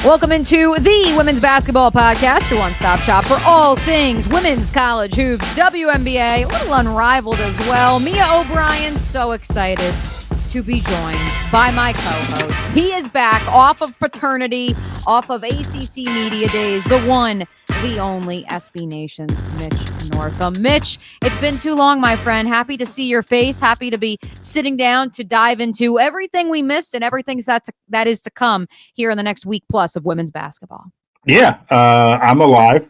Welcome into the Women's Basketball Podcast, your one-stop shop for all things women's college hoops, WNBA, a little unrivaled as well. Mia O'Brien, so excited to be joined by my co-host. He is back off of paternity, off of ACC Media Days, the one, the only SB Nation's Mitch Northam. Mitch, it's been too long, my friend. Happy to see your face. Happy to be sitting down to dive into everything we missed and everything that is to come here in the next week plus of women's basketball. Yeah, I'm alive.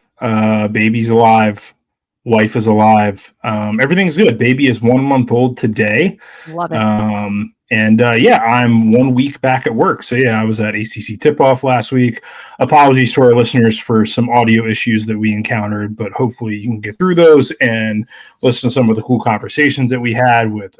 Baby's alive. Wife is alive. Everything's good. Baby is 1 month old today. Love it. I'm 1 week back at work. So yeah, I was at ACC tip-off last week. Apologies to our listeners for some audio issues that we encountered, but hopefully you can get through those and listen to some of the cool conversations that we had with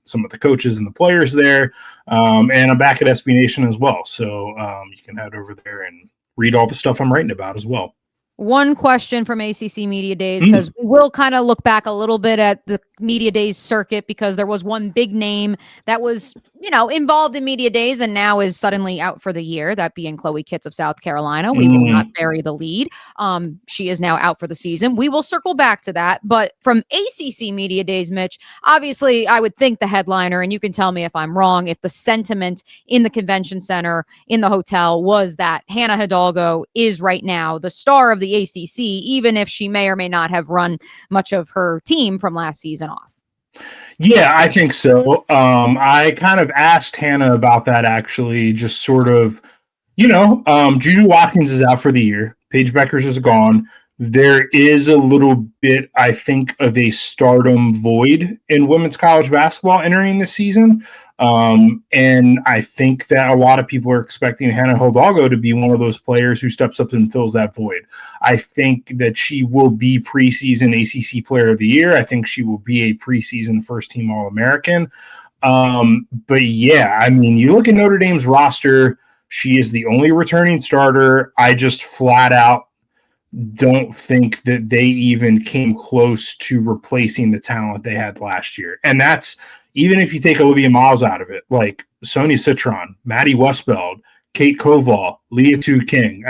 some of the coaches and the players there. And I'm back at SB Nation as well. So you can head over there and read all the stuff I'm writing about as well. One question from ACC Media Days, because we will kind of look back a little bit at the Media Days circuit, because there was one big name that was, involved in Media Days and now is suddenly out for the year, that being Chloe Kitts of South Carolina. We will not bury the lead. She is now out for the season. We will circle back to that. But from ACC Media Days, Mitch, obviously I would think the headliner, and you can tell me if I'm wrong, if the sentiment in the convention center, in the hotel, was that Hannah Hidalgo is right now the star of the ACC, even if she may or may not have run much of her team from last season off. Yeah, I think so. I kind of asked Hannah about that, actually, just sort of, Juju Watkins is out for the year. Paige Beckers is gone. There is a little bit, I think, of a stardom void in women's college basketball entering this season. And I think that a lot of people are expecting Hannah Hidalgo to be one of those players who steps up and fills that void. I think that she will be preseason ACC Player of the Year. I think she will be a preseason first-team All-American. But yeah, you look at Notre Dame's roster, she is the only returning starter. I just flat out don't think that they even came close to replacing the talent they had last year. And that's even if you take Olivia Miles out of it, like Sonia Citron, Maddie Westbeld, Kate Koval, Leah Tu King.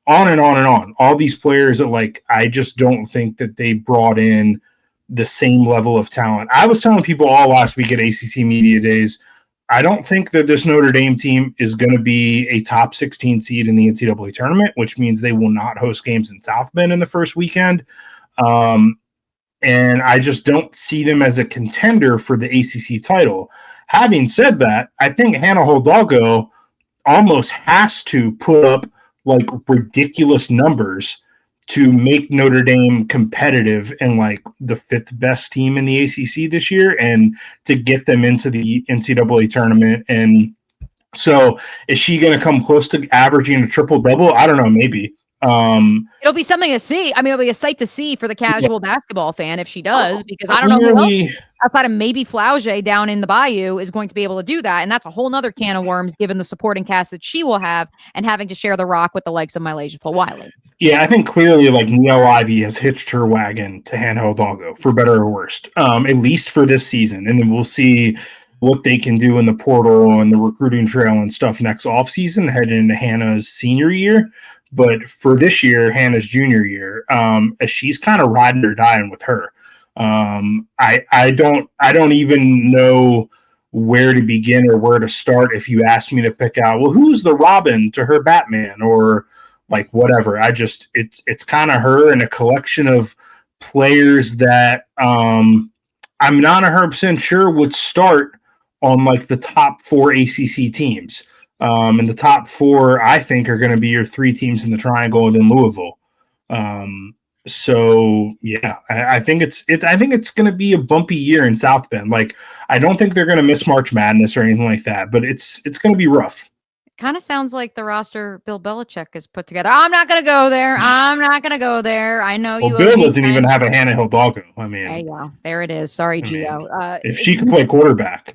On and on and on. All these players that, I just don't think that they brought in the same level of talent. I was telling people all last week at ACC Media Days, I don't think that this Notre Dame team is going to be a top 16 seed in the NCAA tournament, which means they will not host games in South Bend in the first weekend. And I just don't see them as a contender for the ACC title. Having said that, I think Hannah Hidalgo almost has to put up ridiculous numbers to make Notre Dame competitive and the fifth best team in the ACC this year and to get them into the NCAA tournament. And so is she going to come close to averaging a triple-double? I don't know, maybe. It'll be something to see. It'll be a sight to see for the casual basketball fan if she does, because I don't know who else outside of maybe Flauge down in the Bayou is going to be able to do that. And that's a whole nother can of worms given the supporting cast that she will have and having to share the rock with the likes of Mylasia Fulwiley. Yeah, I think clearly Niele Ivey has hitched her wagon to Hannah Hidalgo, for better or worse, at least for this season. And then we'll see what they can do in the portal and the recruiting trail and stuff next offseason, heading into Hannah's senior year. But for this year, Hannah's junior year, she's kind of riding or dying with her. I don't even know where to begin or where to start if you ask me to pick out, well, who's the Robin to her Batman or whatever. It's kind of her and a collection of players that I'm not 100% sure would start on the top 4 ACC teams. And the top 4, I think, are going to be your 3 teams in the Triangle and then Louisville. So yeah, I think it's going to be a bumpy year in South Bend. I don't think they're going to miss March Madness or anything like that, but it's going to be rough. Kind of sounds like the roster Bill Belichick has put together. I'm not going to go there. I know you. Bill doesn't even have a Hannah Hidalgo. There you go. There it is. Sorry, Gio. If she could play quarterback.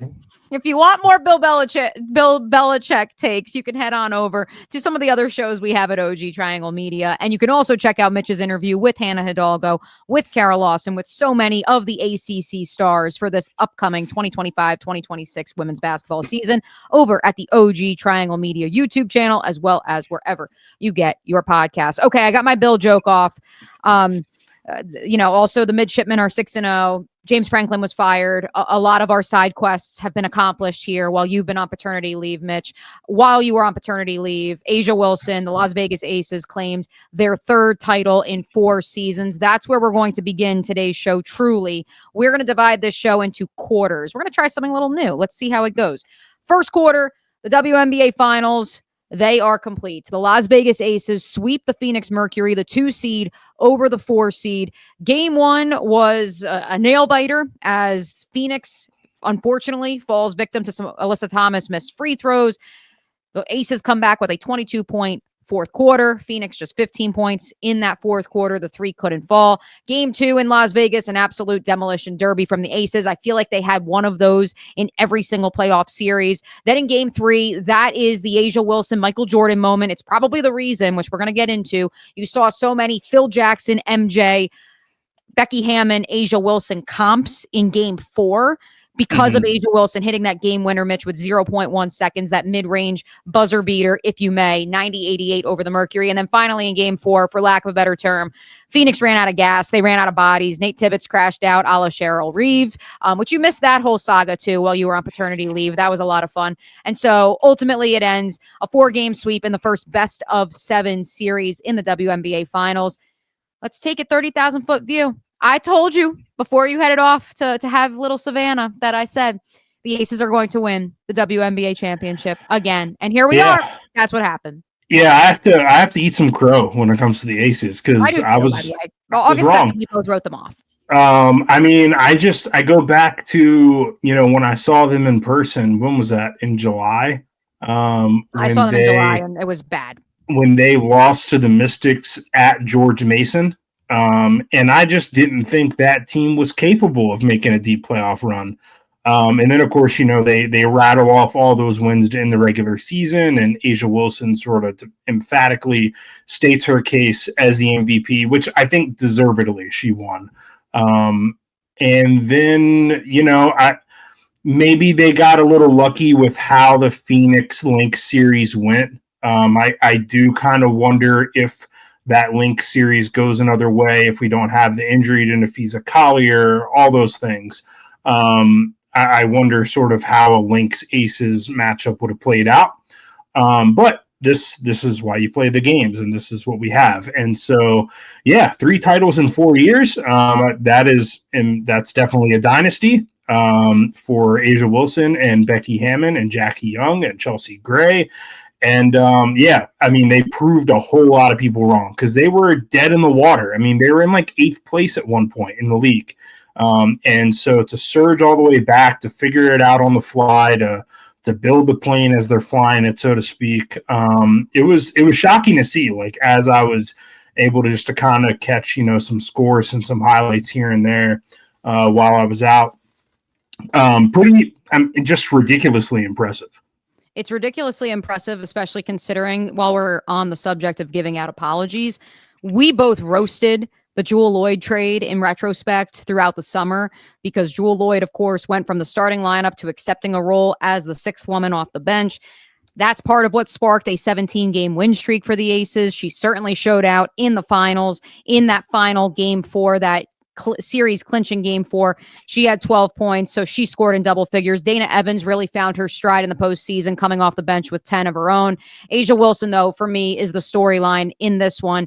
If you want more Bill Belichick takes, you can head on over to some of the other shows we have at OG Triangle Media. And you can also check out Mitch's interview with Hannah Hidalgo, with Kara Lawson, with so many of the ACC stars for this upcoming 2025-2026 women's basketball season over at the OG Triangle Media YouTube channel, as well as wherever you get your podcasts. Okay, I got my Bill joke off. Also the midshipmen are 6-0. James Franklin was fired. A lot of our side quests have been accomplished here while you've been on paternity leave, Mitch. While you were on paternity leave, Asia Wilson, the Las Vegas Aces, claimed their third title in 4 seasons. That's where we're going to begin today's show, truly. We're going to divide this show into quarters. We're going to try something a little new. Let's see how it goes. First quarter, the WNBA Finals. They are complete. The Las Vegas Aces sweep the Phoenix Mercury, the 2 seed, over the 4 seed. Game 1 was a nail biter as Phoenix, unfortunately, falls victim to some Alyssa Thomas missed free throws. The Aces come back with a 22-point fourth quarter. Phoenix just 15 points in that fourth quarter. The 3 couldn't fall. Game 2 in Las Vegas, an absolute demolition derby from the Aces. I feel like they had one of those in every single playoff series. Then in Game 3, that is the Asia Wilson, Michael Jordan moment. It's probably the reason, which we're going to get into. You saw so many Phil Jackson, MJ, Becky Hammon, Asia Wilson comps in Game 4. Because of Asia Wilson hitting that game winner, Mitch, with 0.1 seconds, that mid-range buzzer beater, if you may, 90-88 over the Mercury. And then finally in Game 4, for lack of a better term, Phoenix ran out of gas. They ran out of bodies. Nate Tibbetts crashed out a la Cheryl Reeve, which you missed that whole saga, too, while you were on paternity leave. That was a lot of fun. And so ultimately it ends a 4-game sweep in the first best-of-7 series in the WNBA Finals. Let's take a 30,000-foot view. I told you before you headed off to have little Savannah that I said the Aces are going to win the WNBA championship again. And here we are. That's what happened. Yeah, I have to eat some crow when it comes to the Aces because I was August wrong. 2nd, we both wrote them off. I go back to, when I saw them in person. When was that? In July? I saw them in July and it was bad. When they lost to the Mystics at George Mason. And I just didn't think that team was capable of making a deep playoff run. And then, of course, they rattle off all those wins in the regular season, and Asia Wilson sort of emphatically states her case as the MVP, which I think deservedly she won. And then, maybe they got a little lucky with how the Phoenix Lynx series went. I do kind of wonder if that Link series goes another way if we don't have the injury to Nafisa Collier, all those things. I wonder sort of how a Lynx Aces matchup would have played out. But this is why you play the games, and this is what we have. And so, 3 titles in 4 years. That's definitely a dynasty for Asia Wilson and Becky Hammon and Jackie Young and Chelsea Gray. And, they proved a whole lot of people wrong because they were dead in the water. They were in 8th place at one point in the league. And so to surge all the way back, to figure it out on the fly, to build the plane as they're flying it, so to speak, it was shocking to see, as I was able to just to kind of catch, some scores and some highlights here and there while I was out. Just ridiculously impressive. It's ridiculously impressive, especially considering while we're on the subject of giving out apologies, we both roasted the Jewel Lloyd trade in retrospect throughout the summer because Jewel Lloyd, of course, went from the starting lineup to accepting a role as the 6th woman off the bench. That's part of what sparked a 17-game win streak for the Aces. She certainly showed out in the finals, in that final Game 4, that series clinching Game 4. She had 12 points, so she scored in double figures. Dana Evans really found her stride in the postseason, coming off the bench with 10 of her own. Asia Wilson, though, for me, is the storyline in this one.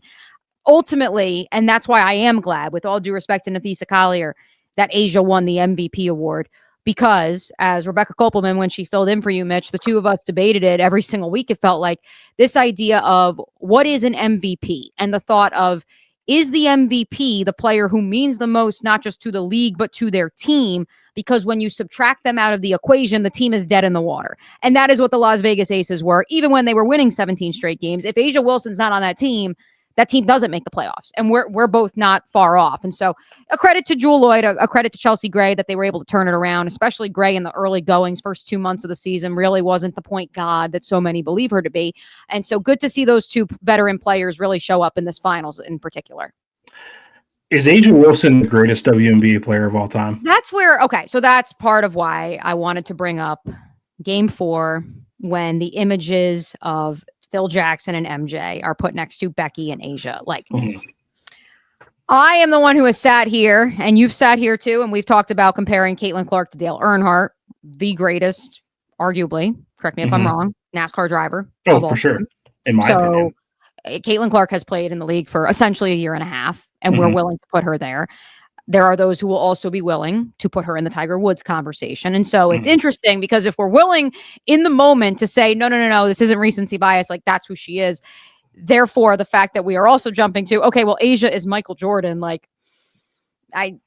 Ultimately, and that's why I am glad, with all due respect to Nafisa Collier, that Asia won the MVP award. Because, as Rebecca Kopelman, when she filled in for you, Mitch, the two of us debated it every single week. It felt like this idea of what is an MVP, and the thought of, is the MVP the player who means the most, not just to the league, but to their team? Because when you subtract them out of the equation, the team is dead in the water. And that is what the Las Vegas Aces were, even when they were winning 17 straight games. If Asia Wilson's not on that team, that team doesn't make the playoffs, and we're both not far off. And so a credit to Jewel Lloyd, a credit to Chelsea Gray that they were able to turn it around, especially Gray in the early goings, first 2 months of the season, really wasn't the point guard that so many believe her to be. And so good to see those two veteran players really show up in this finals in particular. Is A'ja Wilson the greatest WNBA player of all time? So that's part of why I wanted to bring up Game 4 when the images of Phil Jackson and MJ are put next to Becky and A'ja. Like, I am the one who has sat here, and you've sat here too, and we've talked about comparing Caitlin Clark to Dale Earnhardt, the greatest, arguably, correct me if I'm wrong, NASCAR driver. Oh, for sure, in my opinion. Caitlin Clark has played in the league for essentially a year and a half, and we're willing to put her there. There are those who will also be willing to put her in the Tiger Woods conversation. And so it's interesting because if we're willing in the moment to say, no, this isn't recency bias, like that's who she is. Therefore, the fact that we are also jumping to, okay, well, A'ja is Michael Jordan. Like, I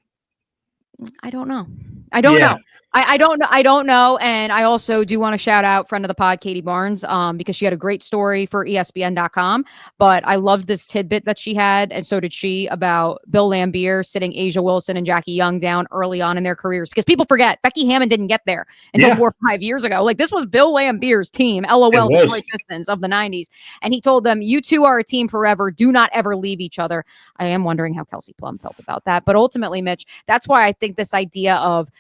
don't know. I don't know. I don't know. And I also do want to shout out friend of the pod, Katie Barnes, because she had a great story for ESPN.com. But I loved this tidbit that she had, and so did she, about Bill Laimbeer sitting A'ja Wilson and Jackie Young down early on in their careers. Because people forget, Becky Hammon didn't get there until 4 or 5 years ago. Like, this was Bill Laimbeer's team, LOL, Detroit Pistons of the 90s. And he told them, you two are a team forever. Do not ever leave each other. I am wondering how Kelsey Plum felt about that. But ultimately, Mitch, that's why I think this idea of,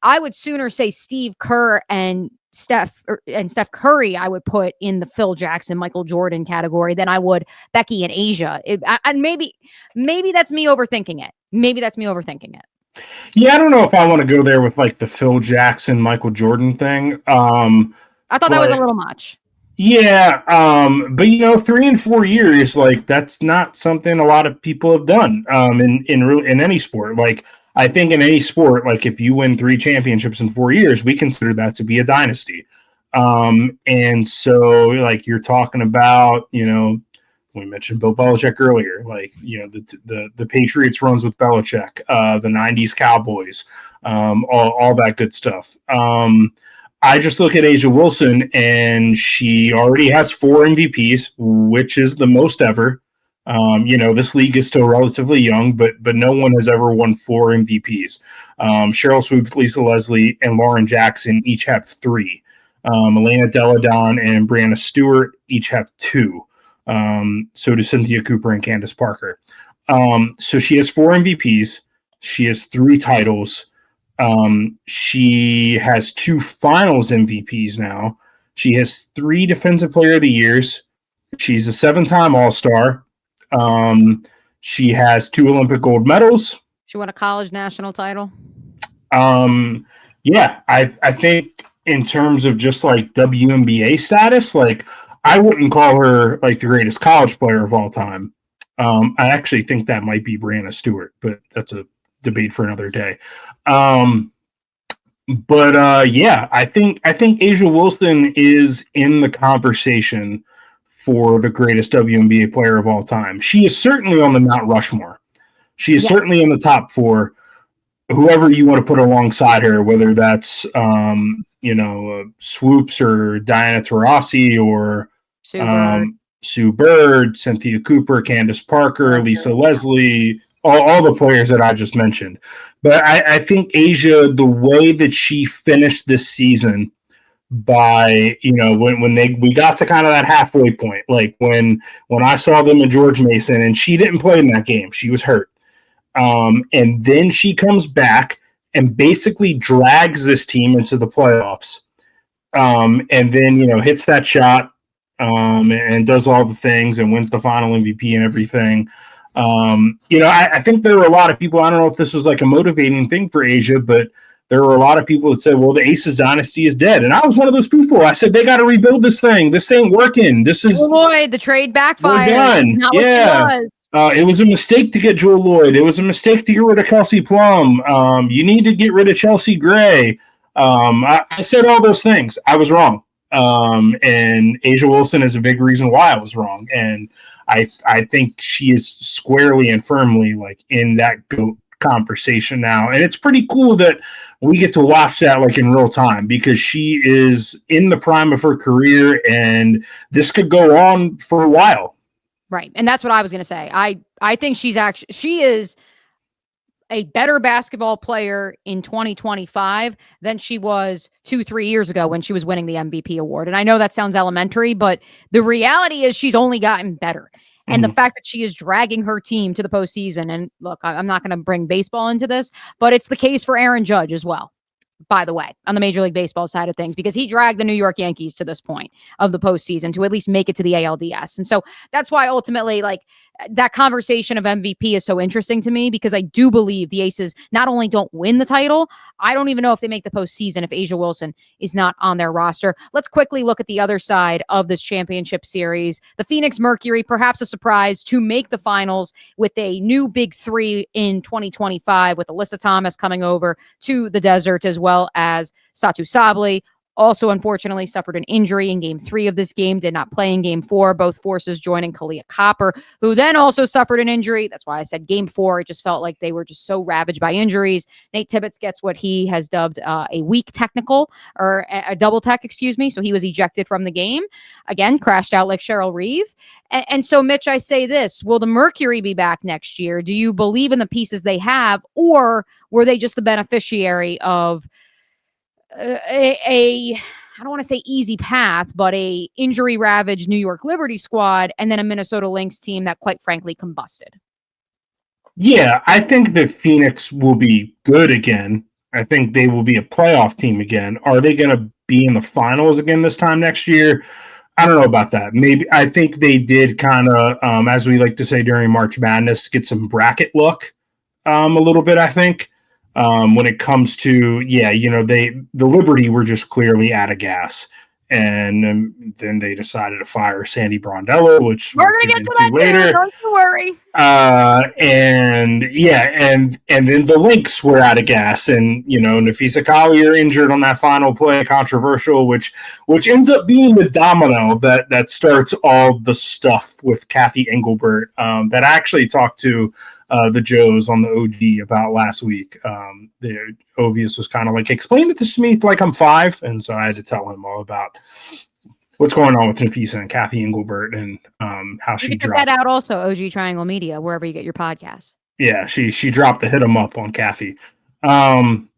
I would sooner say Steve Kerr and Steph Curry, I would put in the Phil Jackson, Michael Jordan category than I would Becky and A'ja. And maybe that's me overthinking it. Yeah, I don't know if I want to go there with like the Phil Jackson, Michael Jordan thing. I thought that was a little much. Yeah, but 3 and 4 years, like that's not something a lot of people have done in any sport. Like, I think in any sport, like if you win 3 championships in 4 years, we consider that to be a dynasty. And so, like, you're talking about, we mentioned Bill Belichick earlier, like, the Patriots runs with Belichick, the 90s Cowboys, all that good stuff. I just look at A'ja Wilson, and she already has 4 MVPs, which is the most ever. This league is still relatively young, but no one has ever won 4 MVPs. Cheryl Swoops, Lisa Leslie, and Lauren Jackson each have 3. Elena Deladon and Brianna Stewart each have 2. So do Cynthia Cooper and Candace Parker. So she has 4 MVPs. She has 3 titles. She has 2 finals MVPs now. She has 3 Defensive Player of the Years. She's a 7-time All-Star. She has 2 Olympic gold medals. She won a college national title. Yeah, I think in terms of just like WNBA status, like I wouldn't call her like the greatest college player of all time. I actually think that might be Brianna Stewart, but that's a debate for another day. Yeah, I think A'ja Wilson is in the conversation for the greatest WNBA player of all time. She is certainly on the Mount Rushmore. She is certainly in the top 4. Whoever you want to put alongside her, whether that's Swoops or Diana Taurasi or Sue Bird, Cynthia Cooper, Candace Parker, Lisa Leslie, all the players that I just mentioned. But I think A'ja, the way that she finished this season, by when we got to kind of that halfway point, like when I saw them in George Mason, and she didn't play in that game, she was hurt, and then she comes back and basically drags this team into the playoffs, and then hits that shot, and does all the things and wins the final MVP and everything. I think there were a lot of people, I don't know if this was like a motivating thing for A'ja, but there were a lot of people that said, well, the Aces dynasty is dead. And I was one of those people. I said, they got to rebuild this thing. This ain't working. This is... Jewel Lloyd, the trade backfired. We're done. Not yeah. It was a mistake to get Jewel Lloyd. It was a mistake to get rid of Kelsey Plum. You need to get rid of Chelsea Gray. I said all those things. I was wrong. And A'ja Wilson is a big reason why I was wrong. And I think she is squarely and firmly like in that GOAT conversation now, and it's pretty cool that we get to watch that like in real time, because she is in the prime of her career, and this could go on for a while. Right. And that's what I was going to say. I think she is a better basketball player in 2025 than she was 2-3 years ago when she was winning the MVP award. And I know that sounds elementary, but the reality is she's only gotten better. And the fact that she is dragging her team to the postseason, and look, I'm not going to bring baseball into this, but it's the case for Aaron Judge as well, by the way, on the Major League Baseball side of things, because he dragged the New York Yankees to this point of the postseason to at least make it to the ALDS. And so that's why ultimately, like, that conversation of MVP is so interesting to me, because I do believe the Aces not only don't win the title, I don't even know if they make the postseason if A'ja Wilson is not on their roster. Let's quickly look at the other side of this championship series. The Phoenix Mercury, perhaps a surprise to make the finals with a new big three in 2025, with Alyssa Thomas coming over to the desert, as well as Satu Sabli. Also, unfortunately, suffered an injury in Game 3 of this game, did not play in Game 4, both forces joining Kalia Copper, who then also suffered an injury. That's why I said Game 4. It just felt like they were just so ravaged by injuries. Nate Tibbetts gets what he has dubbed a weak technical, or a double tech, excuse me. So he was ejected from the game. Again, crashed out like Cheryl Reeve. And so, Mitch, I say this: will the Mercury be back next year? Do you believe in the pieces they have, or were they just the beneficiary of I don't want to say easy path, but a injury ravaged New York Liberty squad, and then a Minnesota Lynx team that quite frankly combusted? Yeah, I think that Phoenix will be good again. I think they will be a playoff team again. Are they going to be in the finals again this time next year? I don't know about that. Maybe. I think they did kind of, as we like to say during March Madness, get some bracket luck a little bit, I think. When it comes to, the Liberty were just clearly out of gas. And then they decided to fire Sandy Brondello, which we're going to get to that later. Don't you worry. And then the Lynx were out of gas, and Nafisa Collier injured on that final play, controversial, which ends up being the domino that starts all the stuff with Kathy Engelbert that I actually talked to the Joes on the OG about last week. The Ovius was kind of like, explain it to me like I'm 5. And so I had to tell him all about what's going on with Nafisa and Kathy Engelbert, and how she dropped that out also, OG Triangle Media, wherever you get your podcasts. Yeah, she dropped the hit 'em up on Kathy. I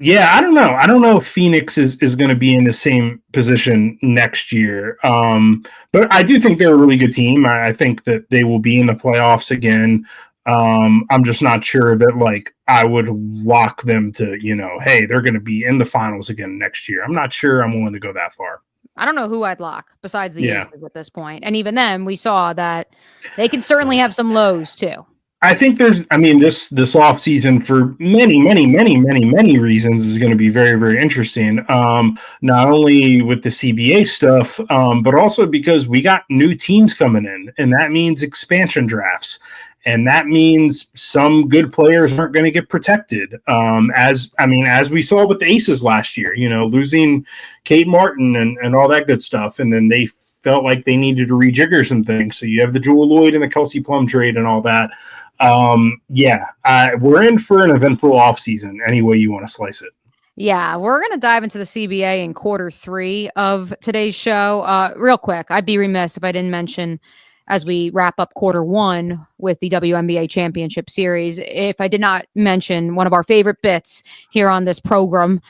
don't know. I don't know if Phoenix is going to be in the same position next year. But I do think they're a really good team. I think that they will be in the playoffs again. I'm just not sure that, like, I would lock them to, hey, they're going to be in the finals again next year. I'm not sure I'm willing to go that far. I don't know who I'd lock besides the Aces at this point. And even then, we saw that they can certainly have some lows too. I think this offseason, for many, many, many, many, many reasons, is going to be very, very interesting. Not only with the CBA stuff, but also because we got new teams coming in, and that means expansion drafts. And that means some good players aren't going to get protected. As we saw with the Aces last year, losing Kate Martin and all that good stuff. And then they felt like they needed to rejigger some things. So you have the Jewel Lloyd and the Kelsey Plum trade and all that. We're in for an eventful offseason any way you want to slice it. Yeah, we're going to dive into the CBA in quarter 3 of today's show. Real quick, I'd be remiss if I didn't mention, as we wrap up quarter 1 with the WNBA Championship Series, if I did not mention one of our favorite bits here on this program,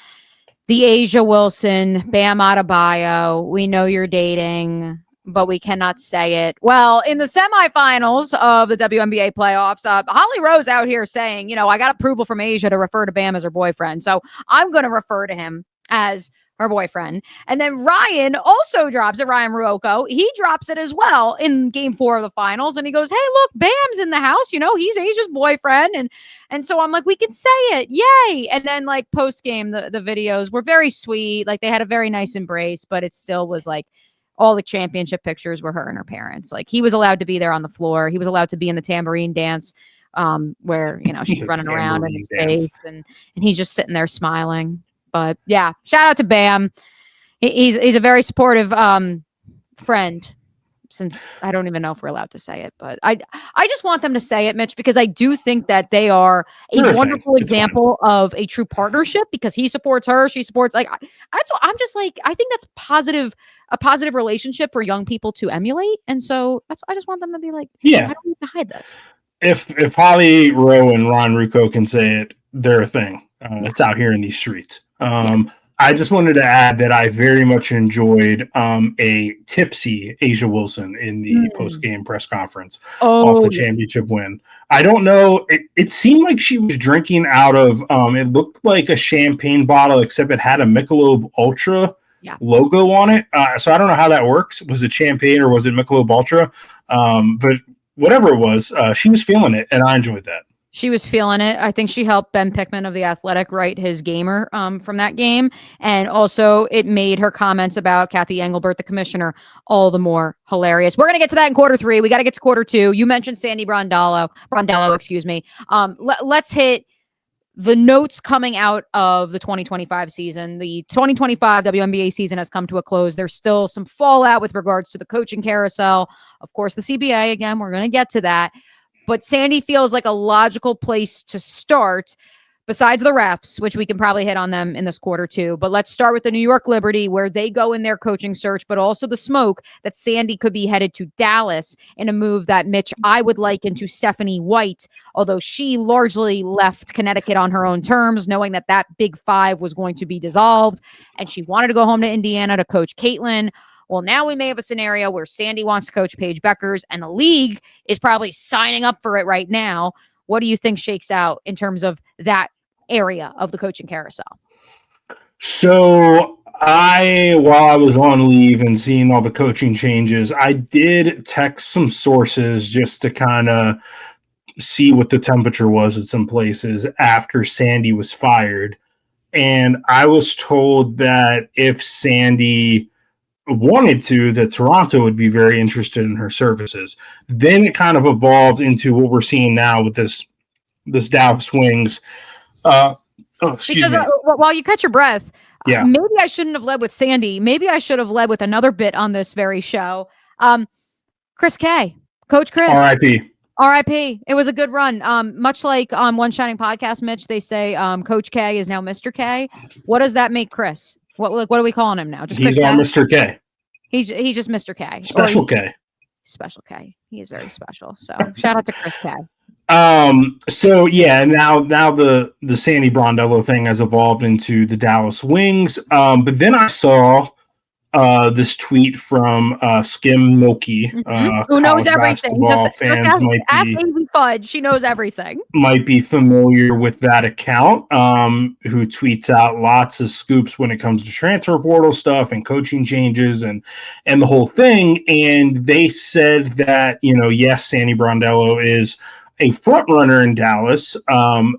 the A'ja Wilson, Bam Adebayo, we know you're dating, but we cannot say it. Well, in the semifinals of the WNBA playoffs, Holly Rose out here saying, I got approval from A'ja to refer to Bam as her boyfriend. So I'm going to refer to him as her boyfriend. And then Ryan also drops it. Ryan Ruocco, he drops it as well in Game 4 of the finals. And he goes, hey, look, Bam's in the house. He's A'ja's boyfriend. And so I'm like, we can say it. Yay. And then, like, post game, the videos were very sweet. Like, they had a very nice embrace, but it still was like all the championship pictures were her and her parents. Like, he was allowed to be there on the floor. He was allowed to be in the tambourine dance, where, she's running around in his face, and he's just sitting there smiling. But yeah, shout out to Bam. He's a very supportive friend since I don't even know if we're allowed to say it, but I just want them to say it, Mitch, because I do think that they are a wonderful example of a true partnership, because he supports her, she supports, like, that's what I'm just like, I think that's a positive relationship for young people to emulate. And so I just want them to be like, I don't need to hide this. If Holly Rowe and Ron Rucco can say it, they're a thing. It's out here in these streets. I just wanted to add that I very much enjoyed a tipsy Asia Wilson in the post-game press conference off the championship win. I don't know. It seemed like she was drinking out of it looked like a champagne bottle, except it had a Michelob Ultra logo on it. So I don't know how that works. Was it champagne or was it Michelob Ultra? But whatever it was, she was feeling it, and I enjoyed that. She was feeling it. I think she helped Ben Pickman of The Athletic write his gamer from that game. And also it made her comments about Kathy Engelbert, the commissioner, all the more hilarious. We're going to get to that in quarter 3. We got to get to quarter 2. You mentioned Sandy Brondello, excuse me. Let's hit the notes coming out of the 2025 season. The 2025 WNBA season has come to a close. There's still some fallout with regards to the coaching carousel. Of course, the CBA, again, we're going to get to that. But Sandy feels like a logical place to start, besides the refs, which we can probably hit on them in this quarter too. But let's start with the New York Liberty, where they go in their coaching search, but also the smoke that Sandy could be headed to Dallas in a move that, Mitch, I would liken to Stephanie White, although she largely left Connecticut on her own terms, knowing that that Big Five was going to be dissolved, and she wanted to go home to Indiana to coach Caitlin. Well, now we may have a scenario where Sandy wants to coach Paige Beckers, and the league is probably signing up for it right now. What do you think shakes out in terms of that area of the coaching carousel? So while I was on leave and seeing all the coaching changes, I did text some sources just to kind of see what the temperature was at some places after Sandy was fired. And I was told that if Sandy wanted to, that Toronto would be very interested in her services. Then it kind of evolved into what we're seeing now with this Dallas Wings. While you catch your breath, maybe I shouldn't have led with Sandy. Maybe I should have led with another bit on this very show. Chris K, Coach Chris. R.I.P. It was a good run. Much like on One Shining Podcast, Mitch, they say Coach K is now Mr. K. What does that make Chris? What are we calling him now? Just he's Chris on K? Mr. K. He's just Mr. K. Special K. Special K. He is very special. So shout out to Chris K. So yeah, now the Sandy Brondello thing has evolved into the Dallas Wings. But then I saw this tweet from Skim Milky, who knows everything. Ask Amy Fudge. She knows everything. Might be familiar with that account, who tweets out lots of scoops when it comes to transfer portal stuff and coaching changes and the whole thing. And they said that, yes, Sandy Brondello is a front runner in Dallas,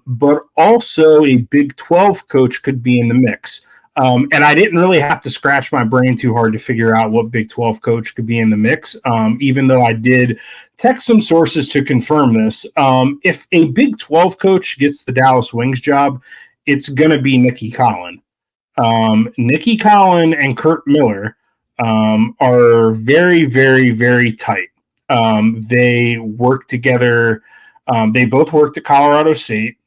but also a Big 12 coach could be in the mix. And I didn't really have to scratch my brain too hard to figure out what Big 12 coach could be in the mix, even though I did text some sources to confirm this. If a Big 12 coach gets the Dallas Wings job, it's going to be Nikki Collin. Nikki Collin and Kurt Miller are very, very, very tight. They work together. They both worked at Colorado State.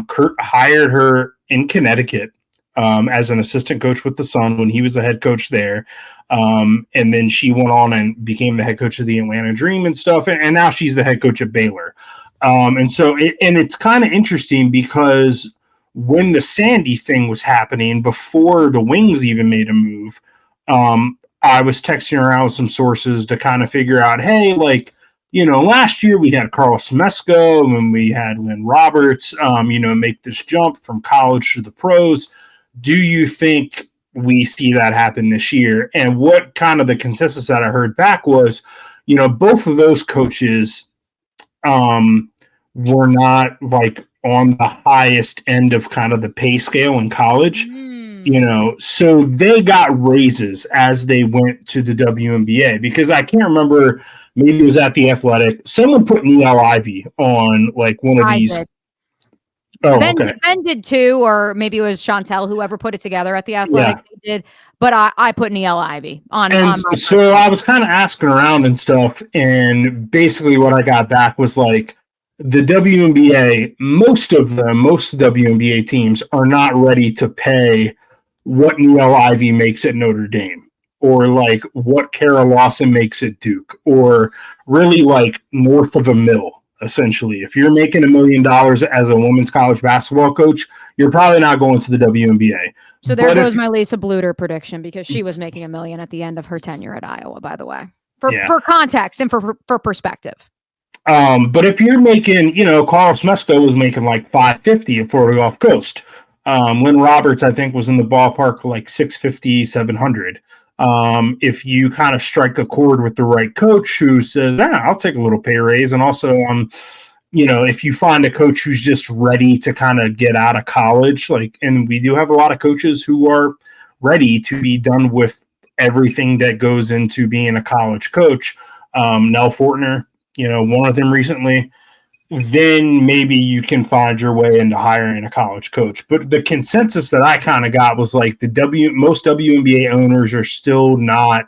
Kurt hired her in Connecticut as an assistant coach with the Sun when he was the head coach there. And then she went on and became the head coach of the Atlanta Dream and stuff. And now she's the head coach at Baylor. And so it's kind of interesting because when the Sandy thing was happening, before the Wings even made a move, I was texting around with some sources to kind of figure out, hey, last year we had Carl Smesco and we had Lynn Roberts, make this jump from college to the pros. Do you think we see that happen this year? And what kind of the consensus that I heard back was, both of those coaches were not on the highest end of kind of the pay scale in college, so they got raises as they went to the WNBA, because I can't remember, maybe it was at The Athletic. Someone put Neil Ivey on one of these. Oh, okay. Ben did too, or maybe it was Chantel, whoever put it together at the Athletic. Yeah. They did, but I put Niele Ivey on And my first so team. I was kind of asking around and stuff, and basically what I got back was like the WNBA, most of WNBA teams are not ready to pay what Neil Ivy makes at Notre Dame, or like what Kara Lawson makes at Duke, or really like north of a mil, essentially. If you're making $1 million as a women's college basketball coach, you're probably not going to the WNBA. So there goes my Lisa Bluter prediction, because she was making $1 million at the end of her tenure at Iowa, by the way, for context and for perspective. But if you're making, Carl Smesco was making like $550 at Florida Gulf Coast. Lynn Roberts, I think, was in the ballpark like $650, $700. If you kind of strike a chord with the right coach who says, I'll take a little pay raise. And also, if you find a coach who's just ready to kind of get out of college, and we do have a lot of coaches who are ready to be done with everything that goes into being a college coach. Nell Fortner, one of them recently, then maybe you can find your way into hiring a college coach. But the consensus that I kind of got was like most WNBA owners are still not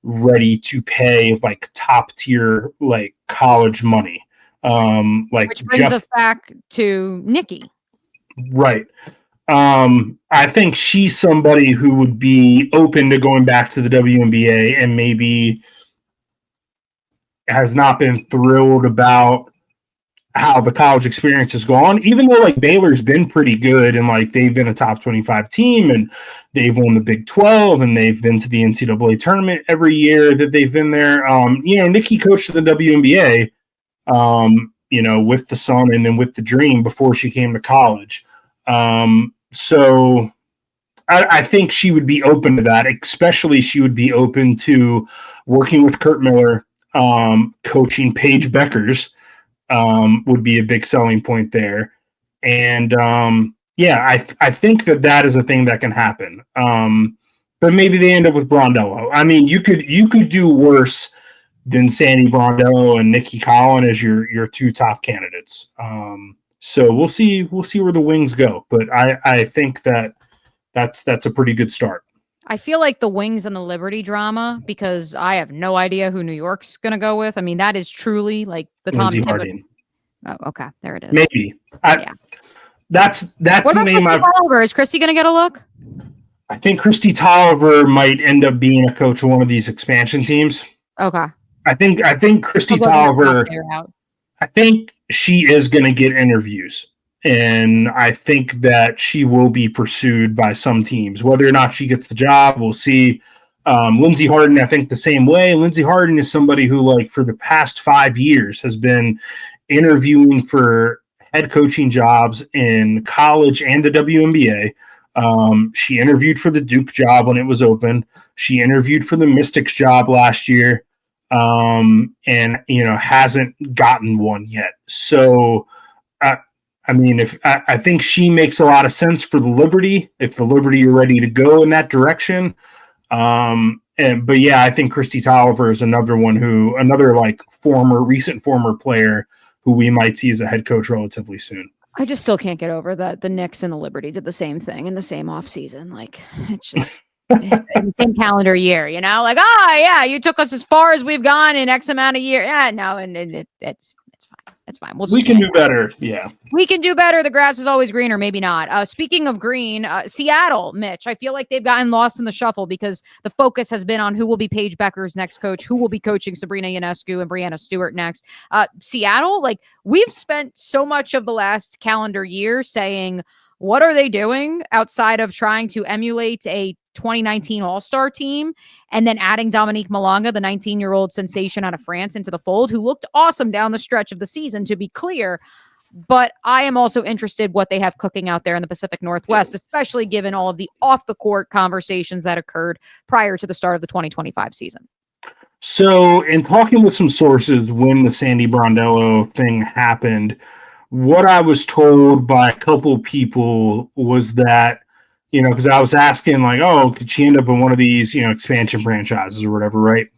ready to pay like top tier like college money. Which brings us back to Nikki. Right. I think she's somebody who would be open to going back to the WNBA and maybe has not been thrilled about how the college experience has gone, even though like Baylor's been pretty good and like they've been a top 25 team and they've won the Big 12 and they've been to the NCAA tournament every year that they've been there. Nikki coached the WNBA, with the Sun and then with the Dream before she came to college. So I think she would be open to that, especially she would be open to working with Kurt Miller, coaching Paige Beckers. Would be a big selling point there. And I think that is a thing that can happen. But maybe they end up with Brondello. I mean, you could do worse than Sandy Brondello and Nikki Collin as your two top candidates. So we'll see where the Wings go. But I think that's a pretty good start. I feel like the Wings and the Liberty drama, because I have no idea who New York's going to go with. I mean, that is truly like the Tom Thibodeau. Oh, okay. There it is. Maybe. That's what the name. Christy Tolliver? Is Christy going to get a look? I think Christy Tolliver might end up being a coach of one of these expansion teams. Okay. I think Christy Tolliver. I think she is going to get interviews. And I think that she will be pursued by some teams. Whether or not she gets the job, we'll see. Lindsey Harden, I think the same way. Lindsey Harden is somebody who, like, for the past 5 years has been interviewing for head coaching jobs in college and the WNBA. She interviewed for the Duke job when it was open. She interviewed for the Mystics job last year, and hasn't gotten one yet. So, I think she makes a lot of sense for the Liberty, if the Liberty are ready to go in that direction. I think Christy Tolliver is another like recent former player who we might see as a head coach relatively soon. I just still can't get over that the Knicks and the Liberty did the same thing in the same offseason. Like, it's just in the same calendar year, like, you took us as far as we've gone in X amount of years. Yeah, no, and it's fine. It's fine. We can do better. Yeah. We can do better. The grass is always greener. Maybe not. Speaking of green, Seattle, Mitch, I feel like they've gotten lost in the shuffle because the focus has been on who will be Paige Becker's next coach, who will be coaching Sabrina Ionescu and Brianna Stewart next. Seattle, like, we've spent so much of the last calendar year saying, what are they doing outside of trying to emulate a 2019 All-Star team and then adding Dominique Malanga, the 19-year-old sensation out of France, into the fold, who looked awesome down the stretch of the season, to be clear. But I am also interested what they have cooking out there in the Pacific Northwest, especially given all of the off-the-court conversations that occurred prior to the start of the 2025 season. So in talking with some sources when the Sandy Brondello thing happened, what I was told by a couple people was that, because I was asking like, could she end up in one of these, expansion franchises or whatever, right?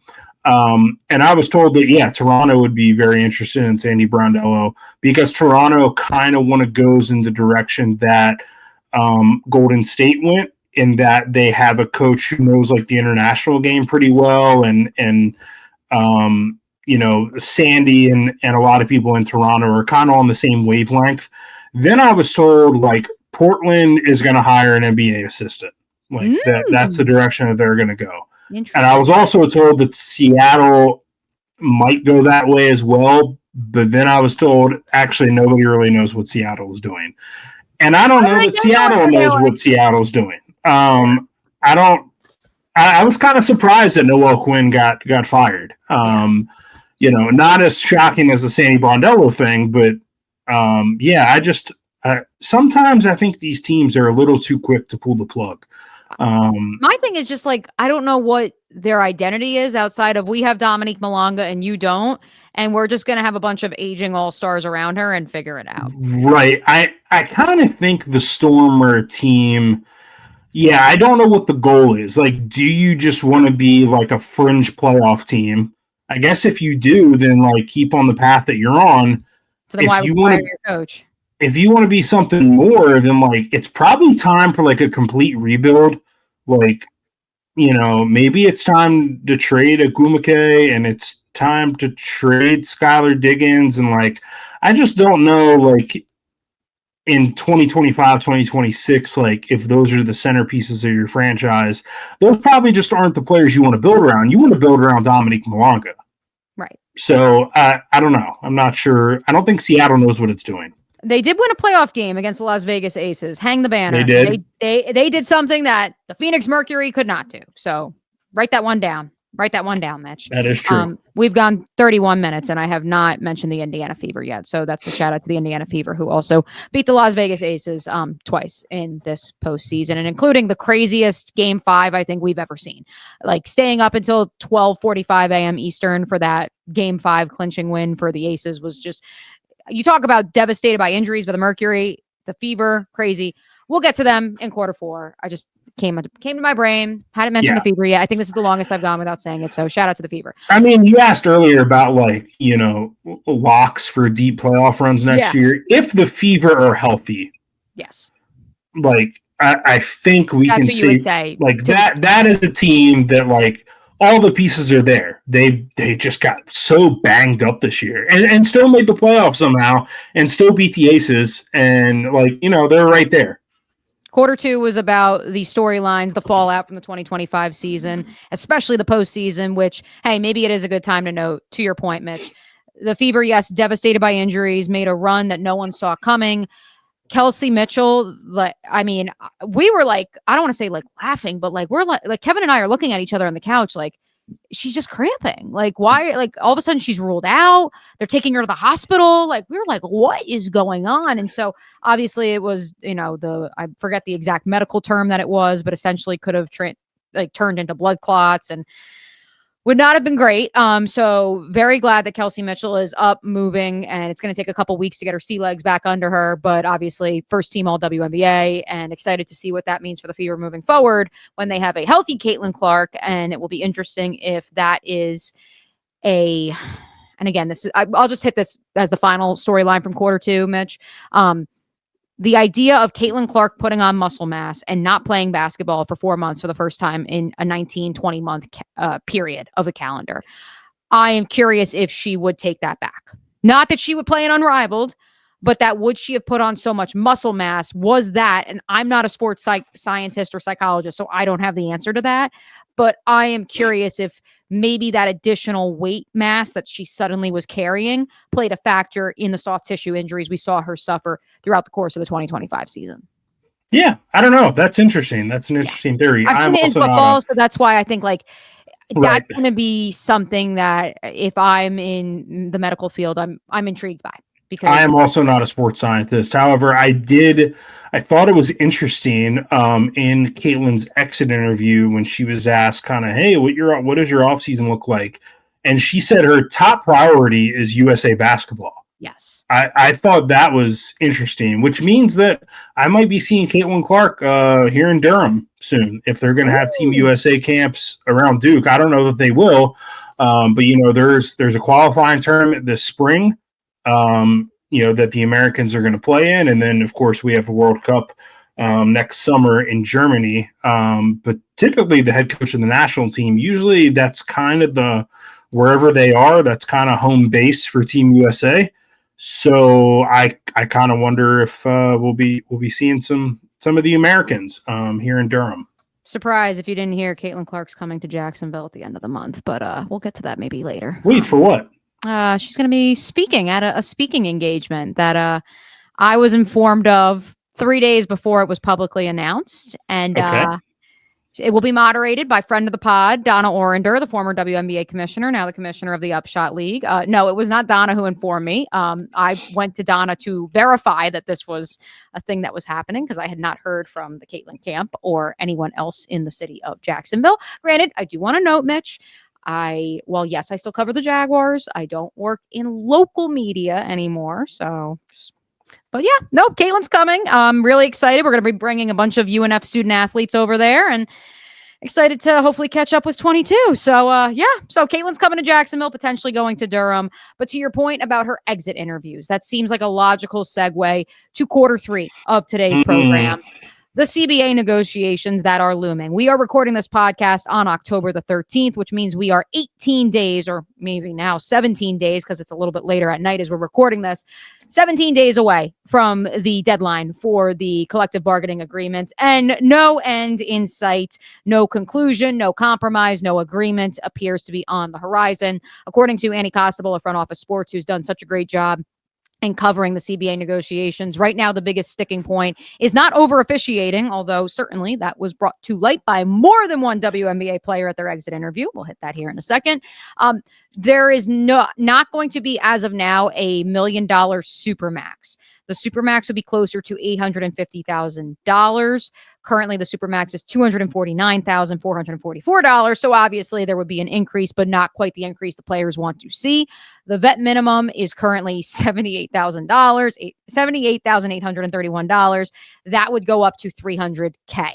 And I was told that, yeah, Toronto would be very interested in Sandy Brondello because Toronto kind of goes in the direction that Golden State went, in that they have a coach who knows like the international game pretty well, and Sandy and a lot of people in Toronto are kind of on the same wavelength. Then I was told like Portland is going to hire an NBA assistant. Like that's the direction that they're going to go. And I was also told that Seattle might go that way as well. But then I was told actually nobody really knows what Seattle is doing. And I don't know that Seattle knows what Seattle's doing. I was kind of surprised that Noel Quinn got fired. Not as shocking as the Sandy Brondello thing, but sometimes I think these teams are a little too quick to pull the plug. My thing is just like, I don't know what their identity is outside of, we have Dominique Malonga and you don't, and we're just going to have a bunch of aging all-stars around her and figure it out. Right. I kind of think the Storm are a team. Yeah, I don't know what the goal is. Like, do you just want to be like a fringe playoff team? I guess if you do, then like keep on the path that you're on. So then why would you hire your coach? If you want to be something more, then like it's probably time for like a complete rebuild. Like, maybe it's time to trade Agumake and it's time to trade Skylar Diggins. And like, I just don't know, like in 2025, 2026, like if those are the centerpieces of your franchise, those probably just aren't the players you want to build around. You want to build around Dominique Malonga. Right. So I don't know. I'm not sure. I don't think Seattle knows what it's doing. They did win a playoff game against the Las Vegas Aces. Hang the banner. They did. They did something that the Phoenix Mercury could not do. So write that one down. Write that one down, Mitch. That is true. We've gone 31 minutes, and I have not mentioned the Indiana Fever yet. So that's a shout out to the Indiana Fever, who also beat the Las Vegas Aces twice in this postseason, and including the craziest Game 5 I think we've ever seen. Like staying up until 12:45 a.m. Eastern for that Game 5 clinching win for the Aces was just. You talk about devastated by injuries by the Mercury, the Fever, crazy. We'll get to them in quarter 4. I just came to my brain. Hadn't mentioned the Fever yet. I think this is the longest I've gone without saying it. So shout out to the Fever. I mean, you asked earlier about like, locks for deep playoff runs next year. If the Fever are healthy, yes. Like I think we can say like that is a team that like all the pieces are there. They just got so banged up this year and still made the playoffs somehow and still beat the Aces. And like, they're right there. Quarter 2 was about the storylines, the fallout from the 2025 season, especially the postseason, which, hey, maybe it is a good time to note, to your point, Mitch. The Fever, yes, devastated by injuries, made a run that no one saw coming. Kelsey Mitchell, like, I mean, we were like, I don't want to say like laughing, but like we're like Kevin and I are looking at each other on the couch like, she's just cramping. Like, why? Like, all of a sudden she's ruled out. They're taking her to the hospital. Like, we were like, what is going on? And so obviously it was, I forget the exact medical term that it was, but essentially could have turned into blood clots and would not have been great. So very glad that Kelsey Mitchell is up, moving, and it's going to take a couple weeks to get her sea legs back under her. But obviously, first team all WNBA, and excited to see what that means for the Fever moving forward when they have a healthy Caitlin Clark. And it will be interesting if that is and again, I'll just hit this as the final storyline from quarter 2, Mitch. The idea of Caitlin Clark putting on muscle mass and not playing basketball for 4 months for the first time in a 19-20 month period of the calendar. I am curious if she would take that back. Not that she would play an unrivaled, but that would she have put on so much muscle mass? Was that, and I'm not a sports scientist or psychologist, so I don't have the answer to that. But I am curious if maybe that additional weight mass that she suddenly was carrying played a factor in the soft tissue injuries we saw her suffer throughout the course of the 2025 season. Yeah, I don't know. That's interesting. That's an interesting theory. I'm in football, so that's why I think like that's going to be something that if I'm in the medical field, I'm intrigued by. Because I am also not a sports scientist. However, I thought it was interesting in Caitlin's exit interview when she was asked kind of, hey, what does your offseason look like? And she said her top priority is USA basketball. Yes. I thought that was interesting, which means that I might be seeing Caitlin Clark here in Durham soon if they're going to have Team USA camps around Duke. I don't know that they will. But there's a qualifying tournament this spring, that the Americans are going to play in, and then of course we have a World Cup next summer in Germany. But typically the head coach of the national team, usually that's kind of wherever they are, that's kind of home base for Team USA. So I kind of wonder if we'll be seeing some of the Americans here in Durham. Surprise if you didn't hear, Caitlin Clark's coming to Jacksonville at the end of the month, but we'll get to that maybe later. Wait, for what? She's going to be speaking at a speaking engagement that I was informed of 3 days before it was publicly announced. And it will be moderated by friend of the pod, Donna Orender, the former WNBA commissioner, now the commissioner of the Upshot League. No, it was not Donna who informed me. I went to Donna to verify that this was a thing that was happening because I had not heard from the Caitlin camp or anyone else in the city of Jacksonville. Granted, I do want to note, Mitch, yes, I still cover the Jaguars. I don't work in local media anymore. But yeah, no, Caitlin's coming. I'm really excited. We're going to be bringing a bunch of UNF student athletes over there and excited to hopefully catch up with 22. So so Caitlin's coming to Jacksonville, potentially going to Durham. But to your point about her exit interviews, that seems like a logical segue to quarter 3 of today's program. The CBA negotiations that are looming. We are recording this podcast on October the 13th, which means we are 18 days, or maybe now 17 days, because it's a little bit later at night as we're recording this, 17 days away from the deadline for the collective bargaining agreement, and no end in sight, no conclusion, no compromise, no agreement appears to be on the horizon. According to Annie Costabile of Front Office Sports, who's done such a great job and covering the CBA negotiations. Right now, the biggest sticking point is not over officiating, although certainly that was brought to light by more than one WNBA player at their exit interview. We'll hit that here in a second. There is not going to be, as of now, a $1 million supermax. The supermax would be closer to $850,000. Currently, the supermax is $249,444. So obviously, there would be an increase, but not quite the increase the players want to see. The vet minimum is currently $78,831. That would go up to $300K.